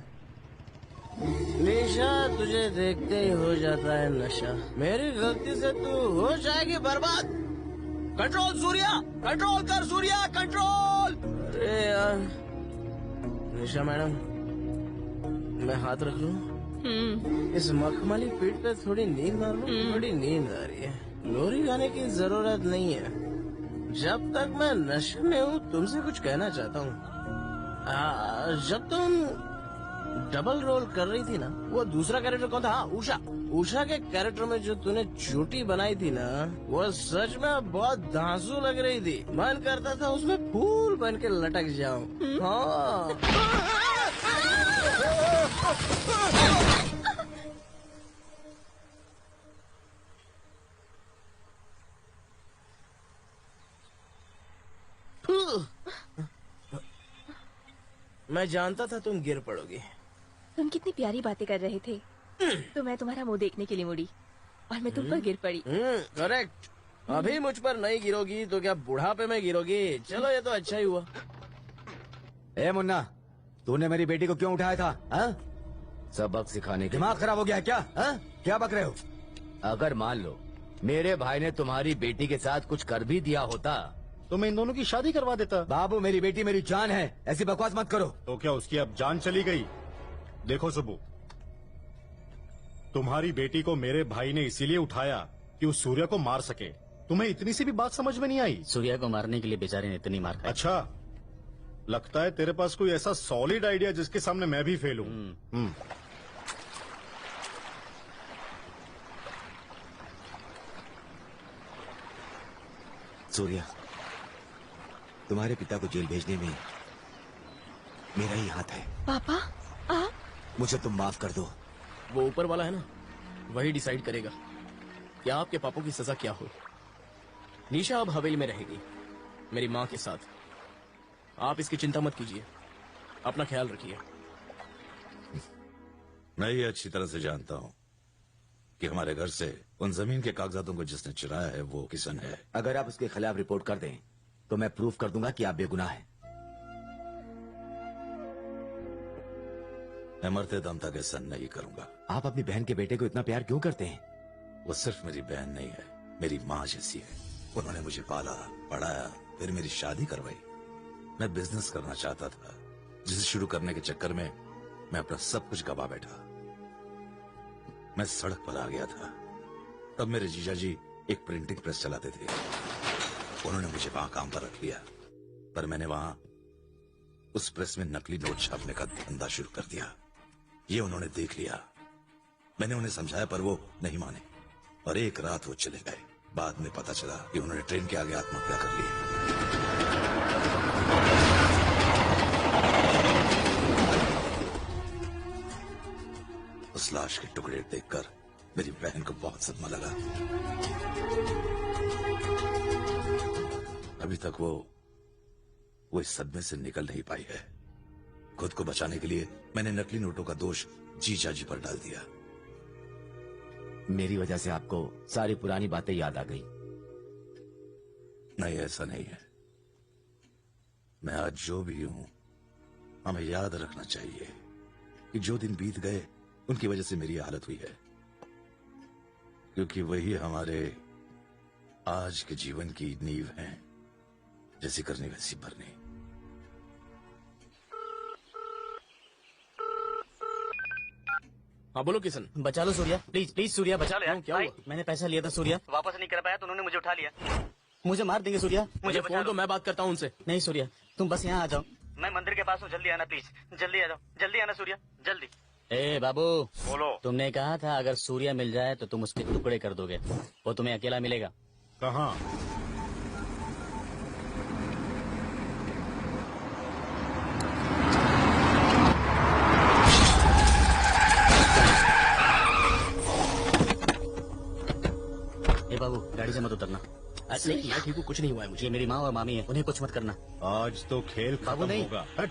निशा, तुझे देखते ही हो जाता है नशा। मेरी गलती से तू हो जाएगी बर्बाद। कंट्रोल सूर्या, कंट्रोल कर सूर्या, कंट्रोल। अरे यार निशा मैडम, मैं हाथ रख लूं? इस मखमली पीठ पे थोड़ी नींद मार लूं? थोड़ी नींद आ रही है। लोरी गाने की जरूरत नहीं है। जब तक मैं नशे में हूँ तुमसे कुछ कहना चाहता हूँ। जब तुम डबल रोल कर रही थी ना, वो दूसरा कैरेक्टर कौन था? हाँ, उषा। उषा के कैरेक्टर में जो तूने चोटी बनाई थी ना, वो सच में बहुत धांसू लग रही थी। मन करता था उसमें फूल बन के लटक जाऊं। हाँ। मैं जानता था तुम गिर पड़ोगी। तुम कितनी प्यारी बातें कर रहे थे, तो मैं तुम्हारा मुंह देखने के लिए मुड़ी और मैं तुम पर गिर पड़ी। करेक्ट। अभी मुझ पर नहीं गिरोगी तो क्या बुढ़ापे में गिरोगी? चलो ये तो अच्छा ही हुआ। ए मुन्ना, तूने मेरी बेटी को क्यों उठाया था? हा? सबक सिखाने के। दिमाग खराब हो गया है क्या? हा? क्या बक रहे हो? अगर मान लो मेरे भाई ने तुम्हारी बेटी के साथ कुछ कर भी दिया होता तो मैं इन दोनों की शादी करवा देता। बाबू, मेरी बेटी मेरी जान है, ऐसी बकवास मत करो। तो क्या उसकी अब जान चली गई? देखो सुबू, तुम्हारी बेटी को मेरे भाई ने इसीलिए उठाया कि वो सूर्य को मार सके। तुम्हें इतनी सी भी बात समझ में नहीं आई? सूर्या को मारने के लिए बेचारे ने इतनी मार खाई। अच्छा, लगता है तेरे पास कोई ऐसा सॉलिड आइडिया जिसके सामने मैं भी फेल हूँ। सूर्या, तुम्हारे पिता को जेल भेजने में मेरा ही हाथ है। पापा, आप? मुझे तुम माफ कर दो। वो ऊपर वाला है ना, वही डिसाइड करेगा कि आपके पापा की सजा क्या हो। निशा अब हवेली में रहेगी मेरी माँ के साथ। आप इसकी चिंता मत कीजिए, अपना ख्याल रखिए। मैं ये अच्छी तरह से जानता हूँ कि हमारे घर से उन जमीन के कागजातों को जिसने चुराया है वो किशन है। अगर आप उसके खिलाफ रिपोर्ट कर दें तो मैं प्रूफ कर दूंगा कि आप बेगुनाह हैं। मैं मरते दम तक ऐसा नहीं करूंगा। आप अपनी बहन के बेटे को इतना प्यार क्यों करते हैं? वो सिर्फ मेरी बहन नहीं है, मेरी माँ जैसी है। उन्होंने मुझे पाला, पढ़ाया, फिर मेरी शादी करवाई। मैं बिजनेस करना चाहता था, जिसे शुरू करने के चक्कर में मैं अपना सब कुछ गवा बैठा। मैं सड़क पर आ गया था। तब मेरे जीजा जी एक प्रिंटिंग प्रेस चलाते थे। उन्होंने मुझे वहां काम पर रख लिया, पर मैंने वहां उस प्रेस में नकली नोट छापने का धंधा शुरू कर दिया। ये उन्होंने देख लिया। मैंने उन्हें समझाया पर वो नहीं माने और एक रात वो चले गए। बाद में पता चला कि उन्होंने ट्रेन के आगे आत्महत्या कर ली। उस लाश के टुकड़े देखकर मेरी बहन को बहुत सदमा लगा। अभी तक वो इस सदमे से निकल नहीं पाई है। खुद को बचाने के लिए मैंने नकली नोटों का दोष जीजा जी पर डाल दिया। मेरी वजह से आपको सारी पुरानी बातें याद आ गई। नहीं, ऐसा नहीं है। मैं आज जो भी हूं, हमें याद रखना चाहिए कि जो दिन बीत गए उनकी वजह से मेरी हालत हुई है, क्योंकि वही हमारे आज के जीवन की नींव है। जैसी करनी वैसी भरनी। हाँ बोलो किशन। बचा लो सूर्या, प्लीज प्लीज सूर्या बचा लो यार। क्या हुआ? मैंने पैसा लिया था सूर्या, वापस नहीं कर पाया तो उन्होंने मुझे उठा लिया। मुझे मार देंगे सूर्या, मुझे फोन तो मैं बात करता हूँ उनसे। नहीं सूर्या, तुम बस यहाँ आ जाओ। मैं मंदिर के पास हूँ, जल्दी आना प्लीज। जल्दी आ जाओ, जल्दी आना सूर्या, जल्दी। ए बाबू, बोलो। तुमने कहा था अगर सूर्या मिल जाए तो तुम उसके टुकड़े कर दोगे। वो तुम्हें अकेला मिलेगा। कहाँ? बाबू गाड़ी से मत उतरना। ऐसे नहीं, मैं ठीक हूँ, कुछ नहीं हुआ है मुझे। ये मेरी माँ और मामी है, उन्हें कुछ मत करना। आज तो खेल खत्म होगा। हट।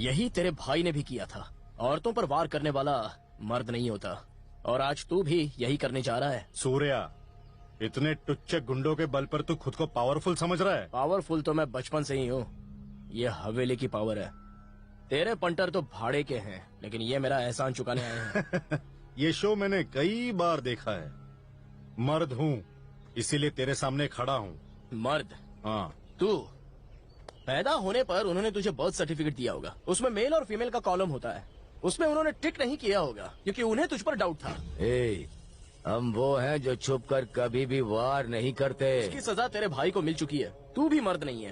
यही तेरे भाई ने भी किया था। औरतों पर वार करने वाला मर्द नहीं होता, और आज तू भी यही करने जा रहा है। सूर्या, इतने टुच्चे गुंडों के बल पर तू खुद को पावरफुल समझ रहा है? पावरफुल तो मैं बचपन से ही हूँ। ये हवेली की पावर है। तेरे पंटर तो भाड़े के हैं, लेकिन ये मेरा एहसान चुकाने आए हैं। ये शो मैंने कई बार देखा है। मर्द हूँ, इसीलिए तेरे सामने खड़ा हूँ। मर्द? हाँ। तू पैदा होने पर उन्होंने तुझे बर्थ सर्टिफिकेट दिया होगा, उसमें मेल और फीमेल का कॉलम होता है। उसमें उन्होंने टिक नहीं किया होगा क्योंकि उन्हें तुझ पर डाउट था। हम वो हैं जो छुपकर कभी भी वार नहीं करते। इसकी सजा तेरे भाई को मिल चुकी है। तू भी मर्द नहीं है।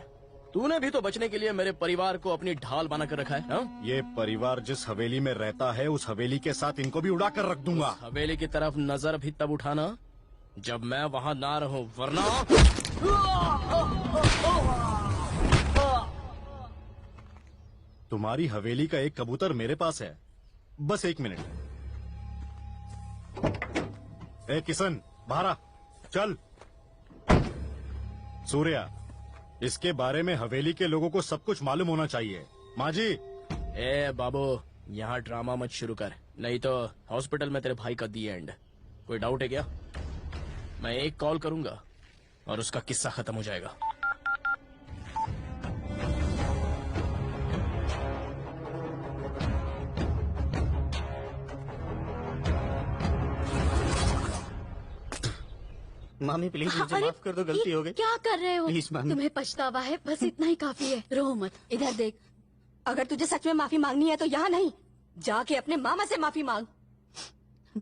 तूने भी तो बचने के लिए मेरे परिवार को अपनी ढाल बना कर रखा है। हा? ये परिवार जिस हवेली में रहता है, उस हवेली के साथ इनको भी उड़ा कर रख दूंगा। उस हवेली की तरफ नजर भी तब उठाना जब मैं वहाँ ना रहूं, वरना तुम्हारी हवेली का एक कबूतर मेरे पास है। बस 1 मिनट। ए किशन, बाहर आ, चल। सूर्या, इसके बारे में हवेली के लोगों को सब कुछ मालूम होना चाहिए। माँ जी। ए बाबू, यहाँ ड्रामा मत शुरू कर, नहीं तो हॉस्पिटल में तेरे भाई का दी एंड। कोई डाउट है क्या? मैं एक कॉल करूंगा और उसका किस्सा खत्म हो जाएगा। मामी प्लीज मुझे माफ कर दो, गलती हो गई। क्या कर रहे हो? प्लीज मामी। तुम्हें पछतावा है, बस इतना ही काफी है। रो मत। इधर देख, अगर तुझे सच में माफी मांगनी है तो यहाँ नहीं, जाके अपने मामा से माफी मांग।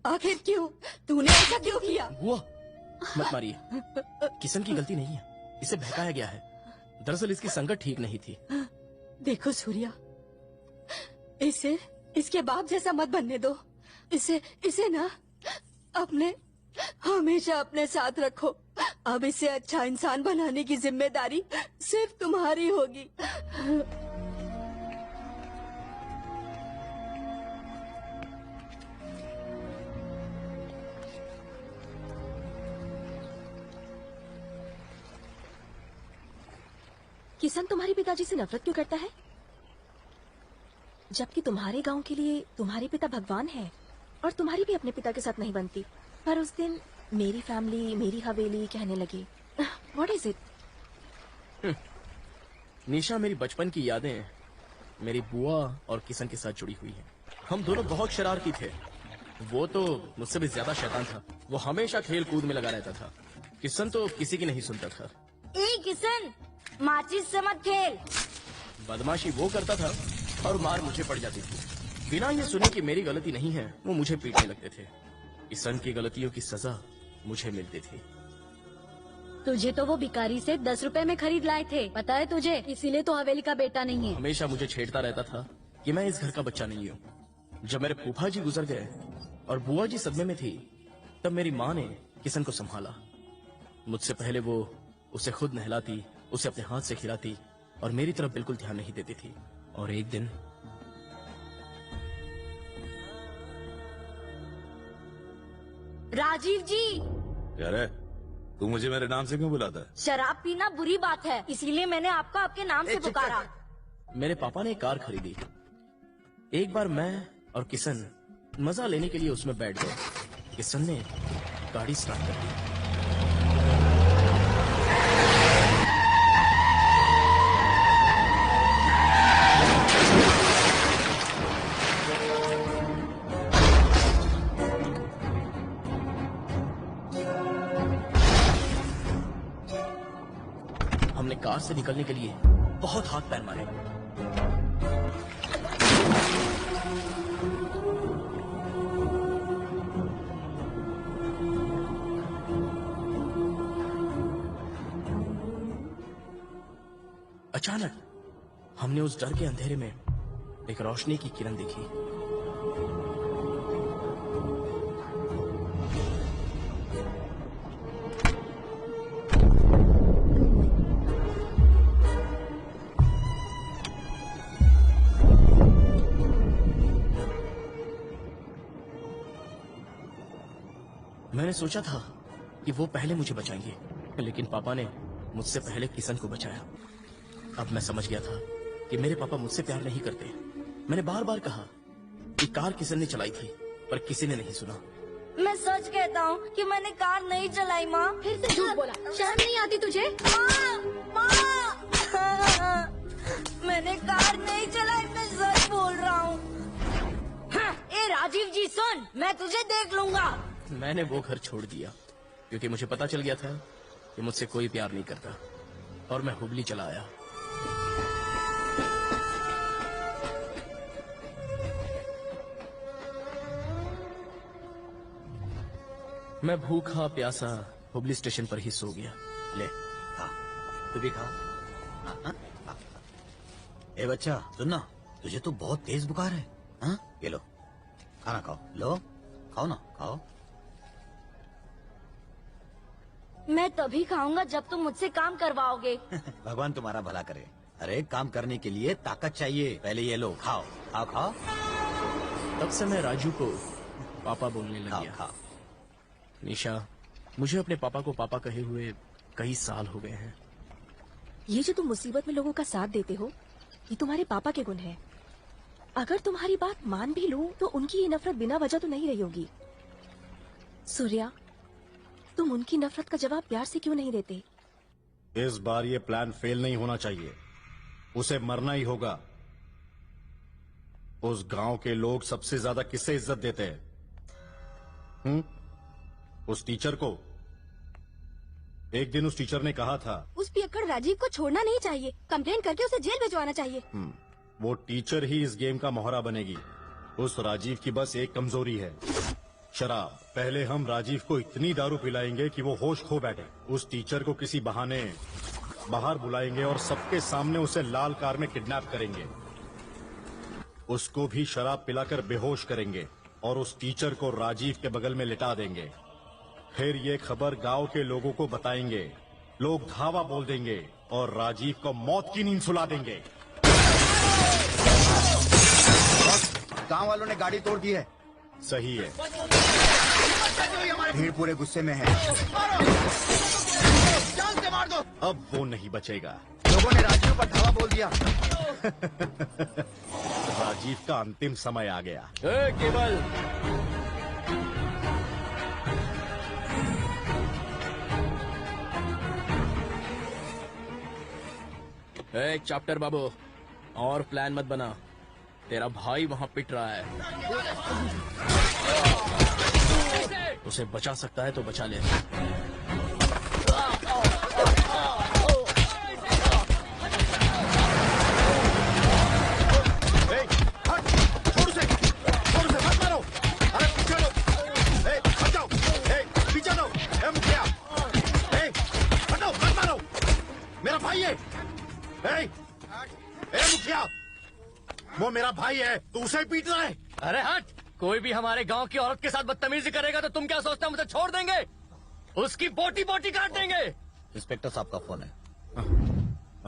आखिर क्यों? तूने ऐसा क्यों किया? वो मत मारिए, किशन की गलती नहीं है, इसे बहकाया गया है। दरअसल इसकी संगत ठीक नहीं थी। देखो सूर्या, इसे इसके बाप जैसा मत बनने दो। इसे ना अपने हमेशा अपने साथ रखो। अब इसे अच्छा इंसान बनाने की जिम्मेदारी सिर्फ तुम्हारी होगी। किशन तुम्हारे पिताजी से नफरत क्यों करता है, जबकि तुम्हारे गांव के लिए तुम्हारे पिता भगवान है और तुम्हारी भी अपने पिता के साथ नहीं बनती। पर उस दिन मेरी फैमिली, मेरी हवेली कहने लगी। What is it? निशा, मेरी बचपन की यादें मेरी बुआ और किशन के साथ जुड़ी हुई हैं। हम दोनों बहुत शरारती थे। वो तो मुझसे भी ज्यादा शैतान था। वो हमेशा खेल कूद में लगा रहता था। किशन तो किसी की नहीं सुनता था। ए किशन, माचिस से मत खेल। बदमाशी वो करता था और मार मुझे पड़ जाती थी। बिना ये सुने कि मेरी गलती नहीं है, वो मुझे पीटने लगते थे। किशन की गलतियों की सजा मुझे मिलती थी। तुझे तो वो भिखारी से 10 रुपए में खरीद लाए थे, पता है तुझे? इसीलिए तो हवेली का बेटा नहीं है। हमेशा मुझे छेड़ता रहता था कि मैं इस घर का बच्चा नहीं हूँ। जब मेरे फूफा जी गुजर गए और बुआ जी सदमे में थी, तब मेरी माँ ने किशन को संभाला। मुझसे पहले वो उसे खुद नहलाती, उसे अपने हाथ से खिलाती और मेरी तरफ बिल्कुल ध्यान नहीं देती थी। और एक दिन राजीव जी। क्या रे, तू मुझे मेरे नाम से क्यों बुलाता है? शराब पीना बुरी बात है, इसीलिए मैंने आपको आपके नाम से पुकारा। मेरे पापा ने एक कार खरीदी। एक बार मैं और किशन मजा लेने के लिए उसमें बैठ गए। किशन ने गाड़ी स्टार्ट कर दी। हमने कार से निकलने के लिए बहुत हाथ पैर मारे। अचानक हमने उस डर के अंधेरे में एक रोशनी की किरण देखी। मैंने सोचा था कि वो पहले मुझे बचाएंगे, लेकिन पापा ने मुझसे पहले किशन को बचाया। अब मैं समझ गया था कि मेरे पापा मुझसे प्यार नहीं करते, मैंने बार बार कहा कि कार किशन ने चलाई थी, पर किसी ने नहीं सुना। मैं सच कहता हूँ कि मैंने कार नहीं चलाई माँ। फिर से झूठ बोला, शर्म नहीं आती तुझे? मैंने कार नहीं चलाई, मैं सच बोल रहा हूँ। ए राजीव जी सुन, मैं तुझे देख लूंगा। मैंने वो घर छोड़ दिया क्योंकि मुझे पता चल गया था कि मुझसे कोई प्यार नहीं करता, और मैं हुबली चला आया। मैं भूखा प्यासा हुबली स्टेशन पर ही सो गया। ले खा, तू भी खा। ए बच्चा सुन ना, तुझे तो बहुत तेज बुखार है। हाँ ये लो खाना खाओ, लो खाओ ना, खाओ। मैं तभी खाऊंगा जब तुम मुझसे काम करवाओगे। भगवान तुम्हारा भला करे। अरे काम करने के लिए ताकत चाहिए, पहले ये लो खाओ, खाओ खाओ। तब से मैं राजू को पापा बोलने लग गया। खाओ। निशा, मुझे अपने पापा को पापा कहे हुए कई साल हो गए हैं। ये जो तुम मुसीबत में लोगों का साथ देते हो, ये तुम्हारे पापा के गुण है। अगर तुम्हारी बात मान भी लूं, तो उनकी ये नफरत बिना वजह तो नहीं रही होगी। सूर्या, तुम उनकी नफरत का जवाब प्यार से क्यों नहीं देते? इस बार ये प्लान फेल नहीं होना चाहिए, उसे मरना ही होगा। उस गांव के लोग सबसे ज्यादा किससे इज्जत देते हैं? उस टीचर को। एक दिन उस टीचर ने कहा था, उस पियक्कड़ राजीव को छोड़ना नहीं चाहिए, कंप्लेन करके उसे जेल भिजवाना चाहिए। वो टीचर ही इस गेम का मोहरा बनेगी। उस राजीव की बस एक कमजोरी है, शराब। पहले हम राजीव को इतनी दारू पिलाएंगे कि वो होश खो बैठे। उस टीचर को किसी बहाने बाहर बुलाएंगे और सबके सामने उसे लाल कार में किडनैप करेंगे। उसको भी शराब पिलाकर बेहोश करेंगे और उस टीचर को राजीव के बगल में लिटा देंगे। फिर ये खबर गांव के लोगों को बताएंगे, लोग धावा बोल देंगे और राजीव को मौत की नींद सुला देंगे। गांव वालों ने गाड़ी तोड़ दी है। सही है। भीड़ पूरे गुस्से में है। जान से मार दो। अब वो नहीं बचेगा। लोगों ने राजीव पर धावा बोल दिया। राजीव का अंतिम समय आ गया। केवल चैप्टर बाबू, और प्लान मत बना, तेरा भाई वहाँ पिट रहा है। उसे बचा सकता है तो बचा ले। मेरा भाई है। मुखिया, वो मेरा भाई है, तू उसे पीट रहा है। अरे हट! कोई भी हमारे गांव की औरत के साथ बदतमीजी करेगा तो तुम क्या सोचते हो, मुझे छोड़ देंगे? उसकी बोटी बोटी काट देंगे। इंस्पेक्टर साहब का फोन है।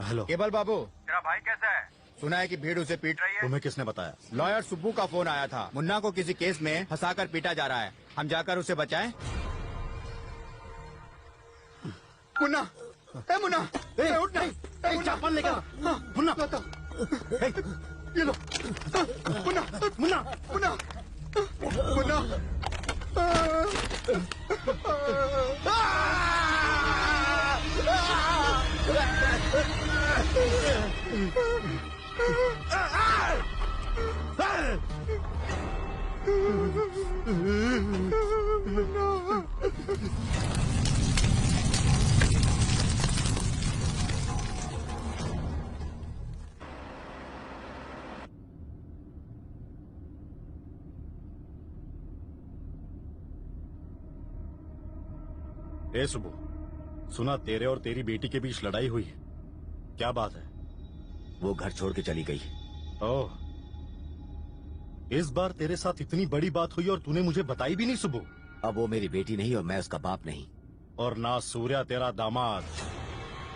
हेलो केवल बाबू, तेरा भाई कैसा है? सुना है कि भीड़ उसे पीट रही है। तुम्हें किसने बताया? लॉयर सुब्बू का फोन आया था। मुन्ना को किसी केस में फंसाकर पीटा जा रहा है, हम जाकर उसे बचाएं? मुन्ना, ए मुन्ना, ए उठ नहीं, चापन लेकर मुन्ना, ये लो, मुन्ना, मुन्ना, मुन्ना, मुन्ना, ए सुबह, सुना तेरे और तेरी बेटी के बीच लड़ाई हुई है, क्या बात है? वो घर छोड़ के चली गई। ओह, इस बार तेरे साथ इतनी बड़ी बात हुई और तूने मुझे बताई भी नहीं सुबह। अब वो मेरी बेटी नहीं और मैं उसका बाप नहीं। और ना सूर्या तेरा दामाद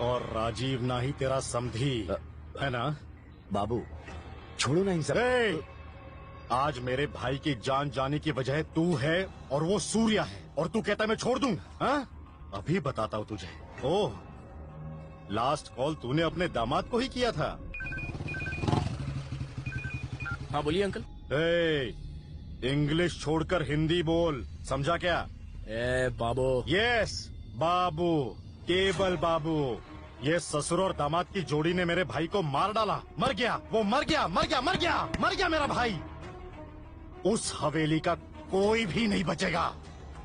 और राजीव ना ही तेरा समधी, है ना? बाबू छोड़ो ना इन सब। आज मेरे भाई की जान जाने की वजह तू है और वो सूर्या है, और तू कहता है मैं छोड़ दूं? हाँ? अभी बताता हूँ तुझे। ओह, लास्ट कॉल तूने अपने दामाद को ही किया था। हाँ बोलिए अंकल। इंग्लिश छोड़कर हिंदी बोल, समझा क्या? ए बाबू। यस बाबू, केवल बाबू। ये ससुर और दामाद की जोड़ी ने मेरे भाई को मार डाला। मर गया वो, मर गया मर गया मर गया मर गया मेरा भाई। उस हवेली का कोई भी नहीं बचेगा।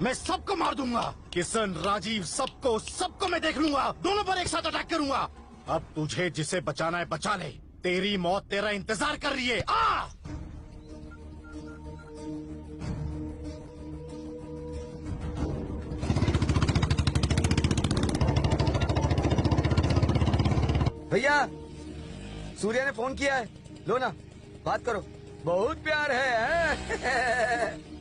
मैं सबको मार दूंगा। किशन, राजीव, सबको मैं देख लूंगा। दोनों पर एक साथ अटैक करूंगा। अब तुझे जिसे बचाना है बचा ले। तेरी मौत तेरा इंतजार कर रही है। आ! भैया, सूर्या ने फोन किया है, लो ना, बात करो। बहुत प्यार है।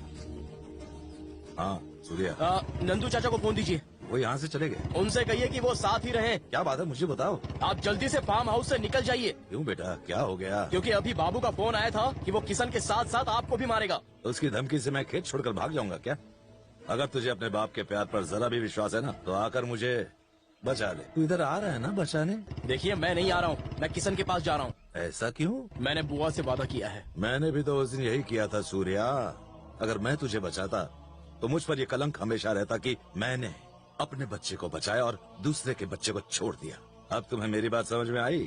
हाँ सूर्या। नंदू चाचा को फोन दीजिए। वो यहाँ से चले गए? उनसे कहिए कि वो साथ ही रहें। क्या बात है, मुझे बताओ। आप जल्दी से फार्म हाउस से निकल जाइए। क्यों बेटा, क्या हो गया? क्योंकि अभी बाबू का फोन आया था कि वो किशन के साथ साथ आपको भी मारेगा। उसकी धमकी से मैं खेत छोड़कर भाग जाऊंगा क्या? अगर तुझे अपने बाप के प्यार पर जरा भी विश्वास है ना, तो आकर मुझे बचा ले। तू इधर आ रहा है ना बचाने? देखिए मैं नहीं आ रहा हूँ, मैं किशन के पास जा रहा हूँ। ऐसा क्यों? मैंने बुआ से वादा किया है। मैंने भी तो उस दिन यही किया था सूर्या। अगर मैं तुझे बचाता तो मुझ पर ये कलंक हमेशा रहता कि मैंने अपने बच्चे को बचाया और दूसरे के बच्चे को छोड़ दिया। अब तुम्हें मेरी बात समझ में आई?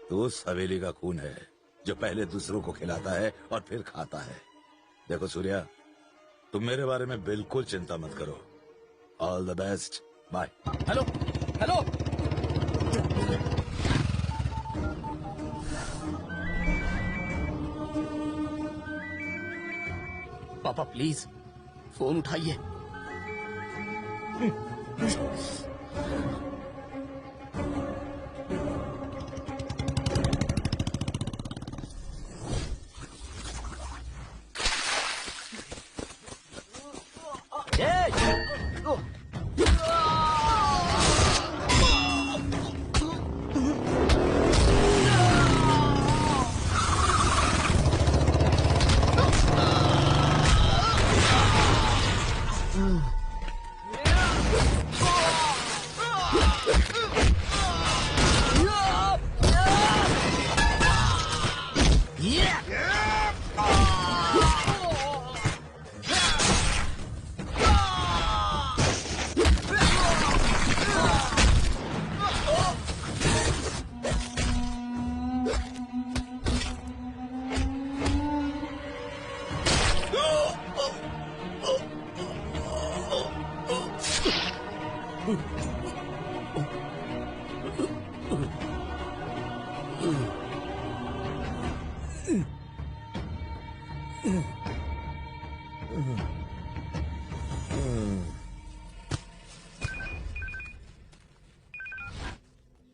तो उस हवेली का खून है जो पहले दूसरों को खिलाता है और फिर खाता है। देखो सूर्या, तुम मेरे बारे में बिल्कुल चिंता मत करो। All the best, bye. Hello hello. पापा प्लीज फोन उठाइए।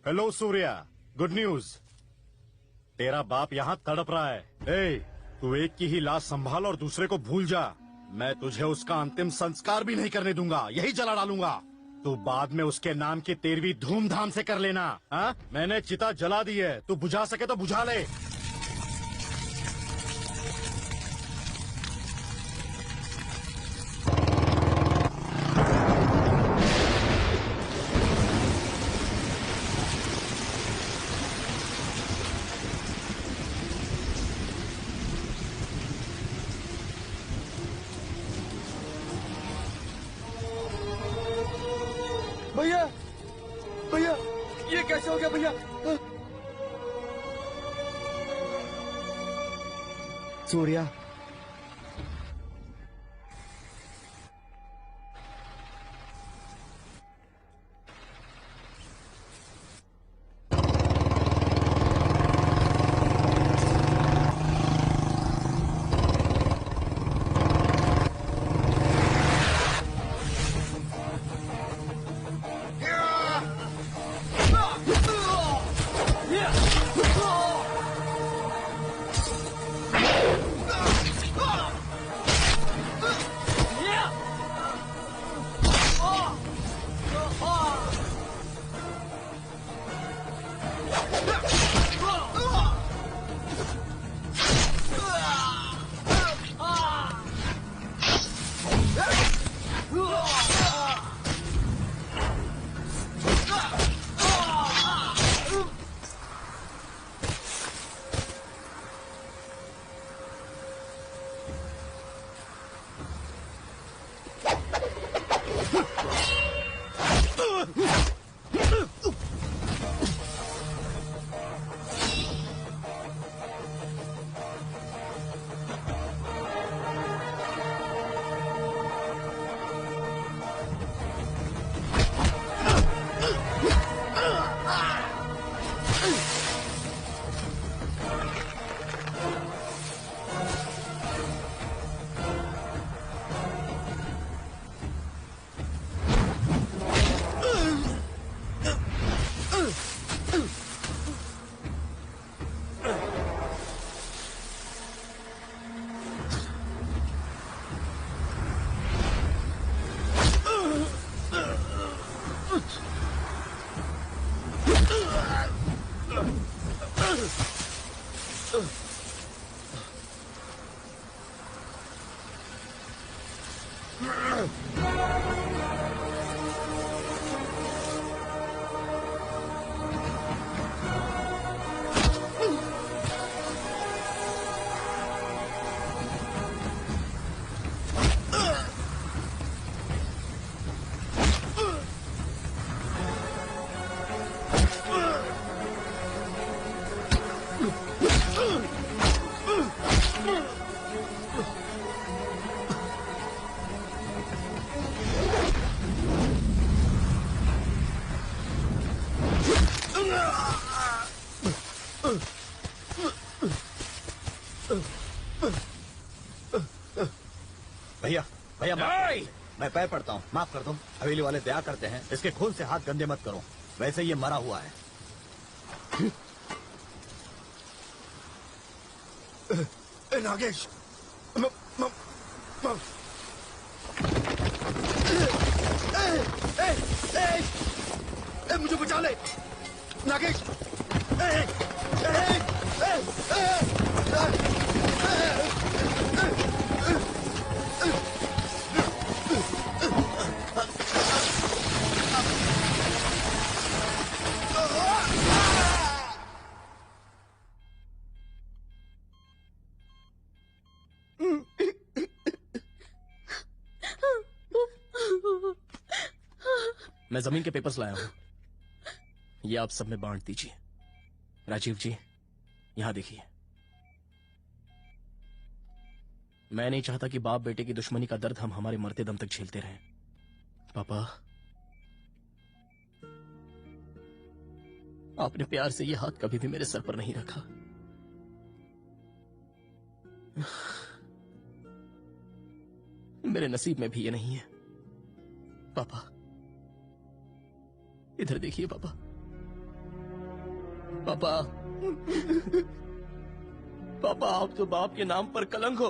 Hello Surya, good news. तेरा बाप यहाँ तड़प रहा है। ए, तू एक की ही लाश संभाल और दूसरे को भूल जा। मैं तुझे उसका अंतिम संस्कार भी नहीं करने दूंगा, यही जला डालूंगा। तू बाद में उसके नाम की 13वीं धूमधाम से कर लेना। हाँ, मैंने चिता जला दी है, तू बुझा सके तो बुझा ले। भैया, भैया, ये कैसे हो गया भैया? सूर्या, भैया भैया मैं पैर पड़ता हूँ, माफ कर दो। हवेली वाले दया करते हैं, इसके खून से हाथ गंदे मत करो, वैसे ये मरा हुआ है। नागेश मुझे बचा ले नागेश। मैं जमीन के पेपर्स लाया हूं, ये आप सब में बांट दीजिए। राजीव जी, यहां देखिए। मैं नहीं चाहता कि बाप बेटे की दुश्मनी का दर्द हम हमारे मरते दम तक झेलते रहें। पापा, आपने प्यार से ये हाथ कभी भी मेरे सर पर नहीं रखा। मेरे नसीब में भी ये नहीं है। पापा, इधर देखिए पापा। पापा, पापा, आप तो बाप के नाम पर कलंक हो।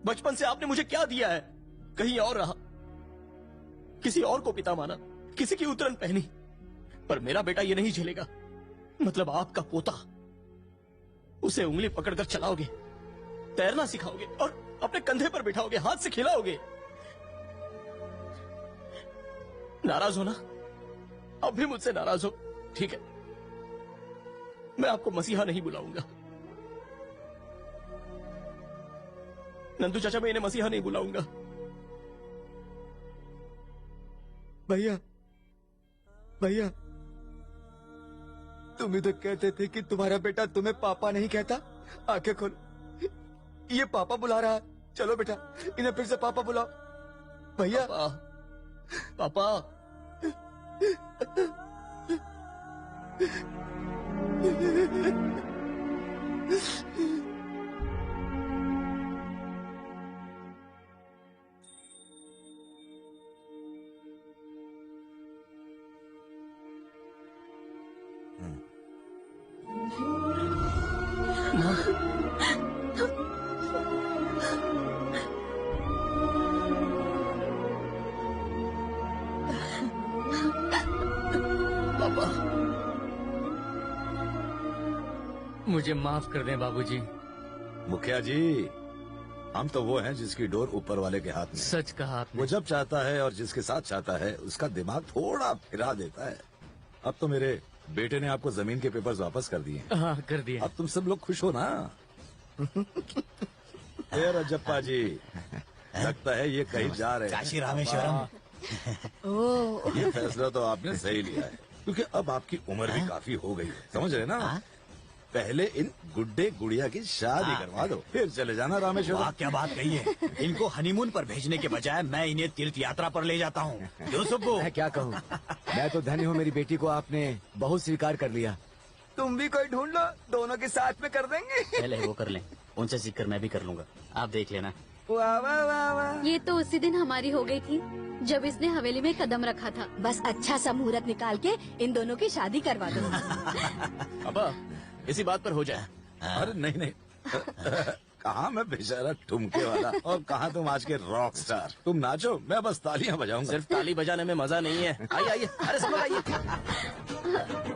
बचपन से आपने मुझे क्या दिया है? कहीं और रहा, किसी और को पिता माना, किसी की उतरन पहनी, पर मेरा बेटा ये नहीं झेलेगा। मतलब आपका पोता, उसे उंगली पकड़कर चलाओगे, तैरना सिखाओगे और अपने कंधे पर बिठाओगे, हाथ से खिलाओगे। नाराज हो ना? अब भी मुझसे नाराज हो, ठीक है। मैं आपको मसीहा नहीं बुलाऊंगा। नंदू चाचा, मैं इन्हें मसीहा नहीं बुलाऊंगा। भैया, भैया, तुम ही तो कहते थे कि तुम्हारा बेटा तुम्हें पापा नहीं कहता। आंखें खोलो, ये पापा बुला रहा है। चलो बेटा, इन्हें फिर से पापा बुलाओ। भैया, पापा, मुझे माफ कर दें बाबूजी। मुखिया जी, हम तो वो हैं जिसकी डोर ऊपर वाले के हाथ में। सच कहा आपने। वो जब चाहता है और जिसके साथ चाहता है उसका दिमाग थोड़ा फिरा देता है। अब तो मेरे बेटे ने आपको जमीन के पेपर्स वापस कर दिए। हाँ, कर दिए। अब तुम सब लोग खुश हो ना? रजप्पा जी, लगता है ये कहीं जा रहे हैं। काशी रामेश्वरम। ये फैसला तो आपने सही लिया है, क्योंकि अब आपकी उम्र भी काफी हो गई है, समझ रहे ना? पहले इन गुड्डे गुड़िया की शादी करवा दो, फिर चले जाना रामेश्वरम। क्या बात कही है। इनको हनीमून पर भेजने के बजाय मैं इन्हें तीर्थ यात्रा पर ले जाता हूँ। क्यों सुब्बू? मैं क्या कहूँ, मैं तो धनी हूँ, मेरी बेटी को आपने बहुत स्वीकार कर लिया। तुम भी कोई ढूंढ लो, दोनों के साथ में कर देंगे। पहले वो कर लें, उनसे सीखकर मैं भी कर लूंगा, आप देख लेना। वाह वाह वाह वाह। ये तो उसी दिन हमारी हो गई थी जब इसने हवेली में कदम रखा था। बस अच्छा सा मुहूर्त निकाल के इन दोनों की शादी करवा दो। अब इसी बात पर हो जाए। अरे नहीं नहीं, कहाँ मैं बेचारा ठुमके वाला और कहाँ तुम आज के रॉक स्टार। तुम नाचो, मैं बस तालियां बजाऊंगा। सिर्फ ताली बजाने में मजा नहीं है। आइए आइए, अरे सब लोग आइए।